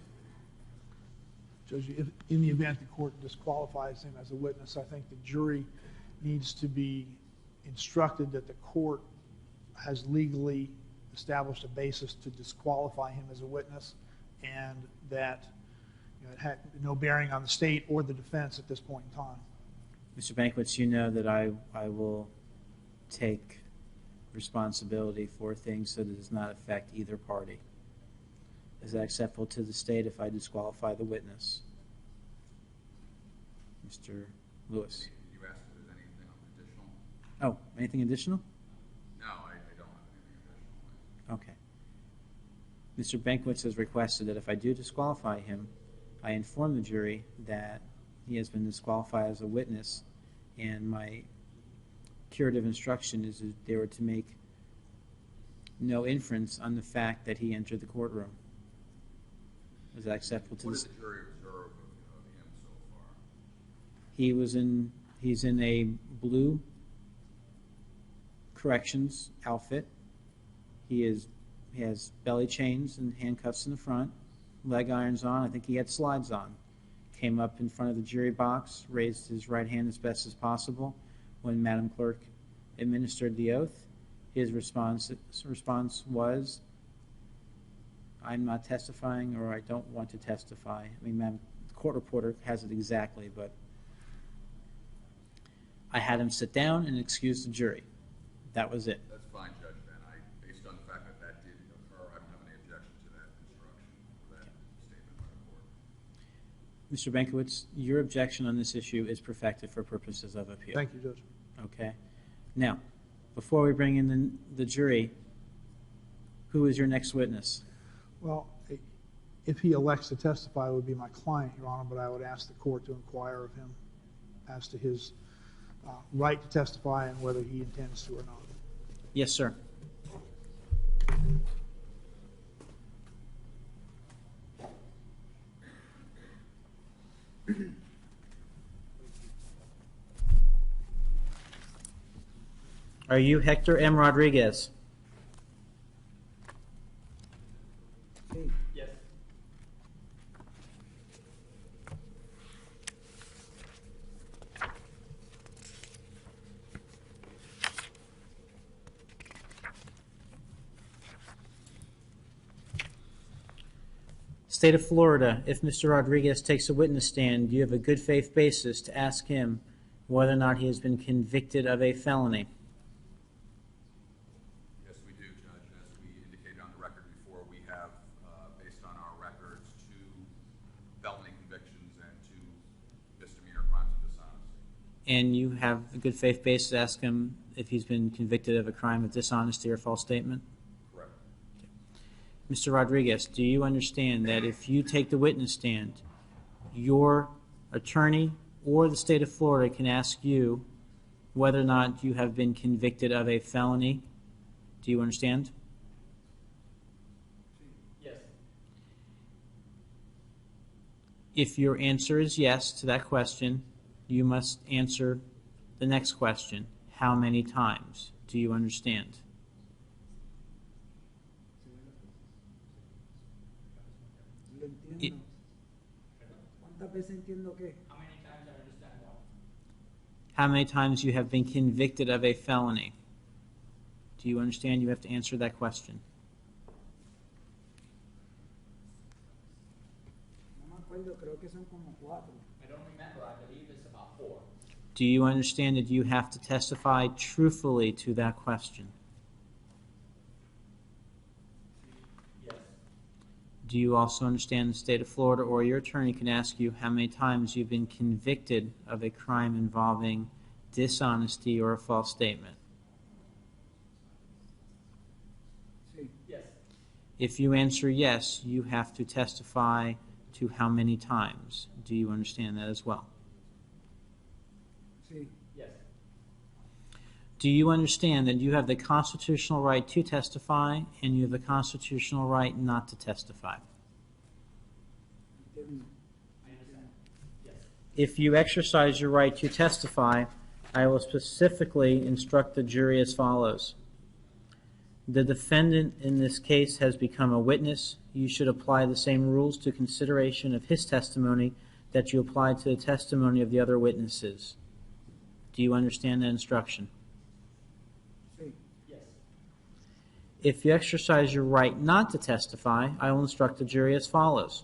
Judge, if in the event the court disqualifies him as a witness, I think the jury needs to be instructed that the court has legally established a basis to disqualify him as a witness, and that it had no bearing on the state or the defense at this point in time. Mr. Bankwitz, you know that I will take responsibility for things so that it does not affect either party. Is that acceptable to the state if I disqualify the witness? Mr. Lewis. You asked if there's anything additional? Oh, anything additional? No, I don't have anything additional. Okay. Mr. Bankwitz has requested that if I do disqualify him, I inform the jury that he has been disqualified as a witness, and my curative instruction is that they were to make no inference on the fact that he entered the courtroom. Is that acceptable to What the did the jury observe of him so far? He's in a blue corrections outfit. He has belly chains and handcuffs in the front, leg irons on. I think he had slides on. Came up in front of the jury box, raised his right hand as best as possible. When Madam Clerk administered the oath, his response was, "I'm not testifying," or "I don't want to testify." I mean, Madam, the court reporter has it exactly, but I had him sit down and excuse the jury. That was it. That's fine, Judge Ben. Based on the fact that that did occur, I don't have any objection to that instruction or that statement by the court. Mr. Bankiewicz, your objection on this issue is perfected for purposes of appeal. Thank you, Judge. Okay. Now, before we bring in the jury, who is your next witness? Well, if he elects to testify, it would be my client, Your Honor, but I would ask the court to inquire of him as to his right to testify and whether he intends to or not. Yes, sir. Are you Hector M. Rodriguez? Yes. State of Florida, if Mr. Rodriguez takes a witness stand, do you have a good faith basis to ask him whether or not he has been convicted of a felony? Yes, we do, Judge. As we indicated on the record before, we have, based on our records, 2 felony convictions and 2 misdemeanor crimes of dishonesty. And you have a good faith basis to ask him if he's been convicted of a crime of dishonesty or false statement? Correct. Mr. Rodriguez, do you understand that if you take the witness stand, your attorney or the state of Florida can ask you whether or not you have been convicted of a felony? Do you understand? Yes. If your answer is yes to that question, you must answer the next question. How many times? Do you understand? How many times you have been convicted of a felony? Do you understand? You have to answer that question. I don't remember. I believe it's about 4. Do you understand that you have to testify truthfully to that question? Yes. Do you also understand the state of Florida or your attorney can ask you how many times you've been convicted of a crime involving dishonesty or a false statement? Yes. If you answer yes, you have to testify to how many times. Do you understand that as well? Yes. Do you understand that you have the constitutional right to testify and you have the constitutional right not to testify? If you exercise your right to testify, I will specifically instruct the jury as follows. The defendant in this case has become a witness. You should apply the same rules to consideration of his testimony that you applied to the testimony of the other witnesses. Do you understand that instruction? Yes. If you exercise your right not to testify, I will instruct the jury as follows.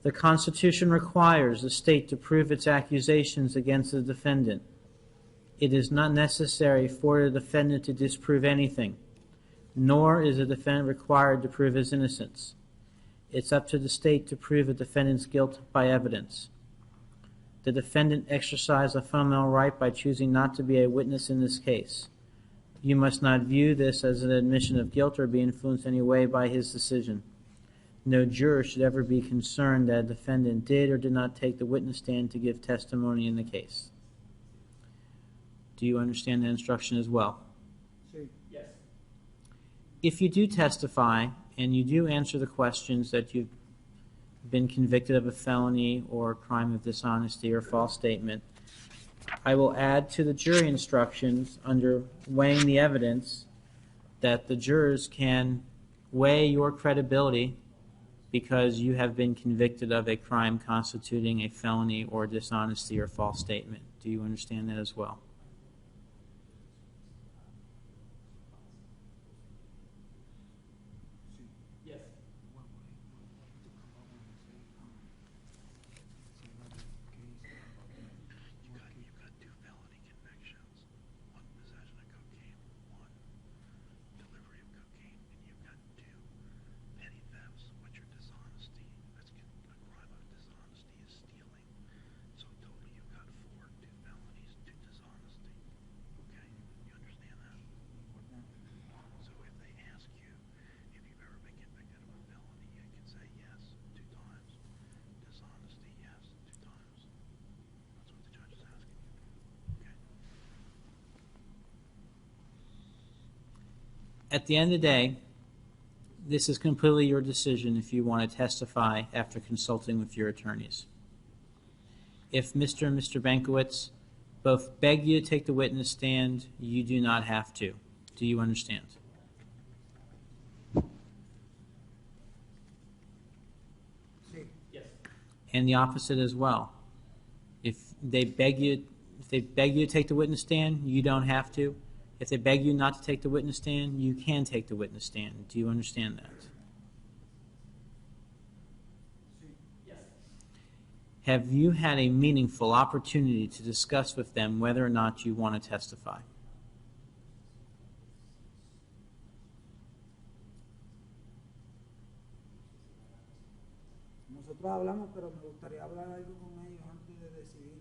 The Constitution requires the state to prove its accusations against the defendant. It is not necessary for the defendant to disprove anything, nor is the defendant required to prove his innocence. It's up to the state to prove a defendant's guilt by evidence. The defendant exercised a fundamental right by choosing not to be a witness in this case. You must not view this as an admission of guilt or be influenced in any way by his decision. No juror should ever be concerned that a defendant did or did not take the witness stand to give testimony in the case. Do you understand that instruction as well? Yes. If you do testify and you do answer the questions that you've been convicted of a felony or a crime of dishonesty or false statement, I will add to the jury instructions under weighing the evidence that the jurors can weigh your credibility because you have been convicted of a crime constituting a felony or dishonesty or false statement. Do you understand that as well? Yes. You've got 2 felony convictions, 1 possession of cocaine, 1 delivery of cocaine, and you've got 2 petty thefts, which are dishonesty. That's a crime of dishonesty is stealing. So total you've got 4, 2 felonies, 2 dishonesty. Okay? You understand that? So if they ask you if you've ever been convicted of a felony, you can say yes 2 times. Dishonesty, yes 2 times. That's what the judge is asking you. Okay? At the end of the day, this is completely your decision if you want to testify after consulting with your attorneys. If Mr. and Mr. Bankowitz both beg you to take the witness stand, you do not have to. Do you understand? Yes. And the opposite as well. If they beg you to take the witness stand, you don't have to. If they beg you not to take the witness stand, you can take the witness stand. Do you understand that? Yes. Have you had a meaningful opportunity to discuss with them whether or not you want to testify? Nosotros hablamos, pero me gustaría hablar algo con ellos antes de decidir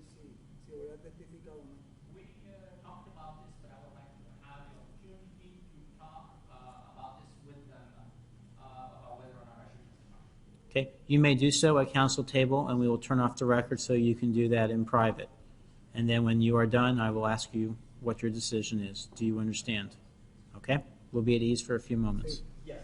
si voy a testificar o no. We talked about this, but I would like to have the opportunity to talk about this with them about whether or not I should testify. Okay, you may do so at council table, and we will turn off the record so you can do that in private. And then when you are done, I will ask you what your decision is. Do you understand? Okay? We'll be at ease for a few moments. Yes.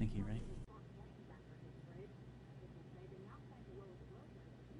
think you ready?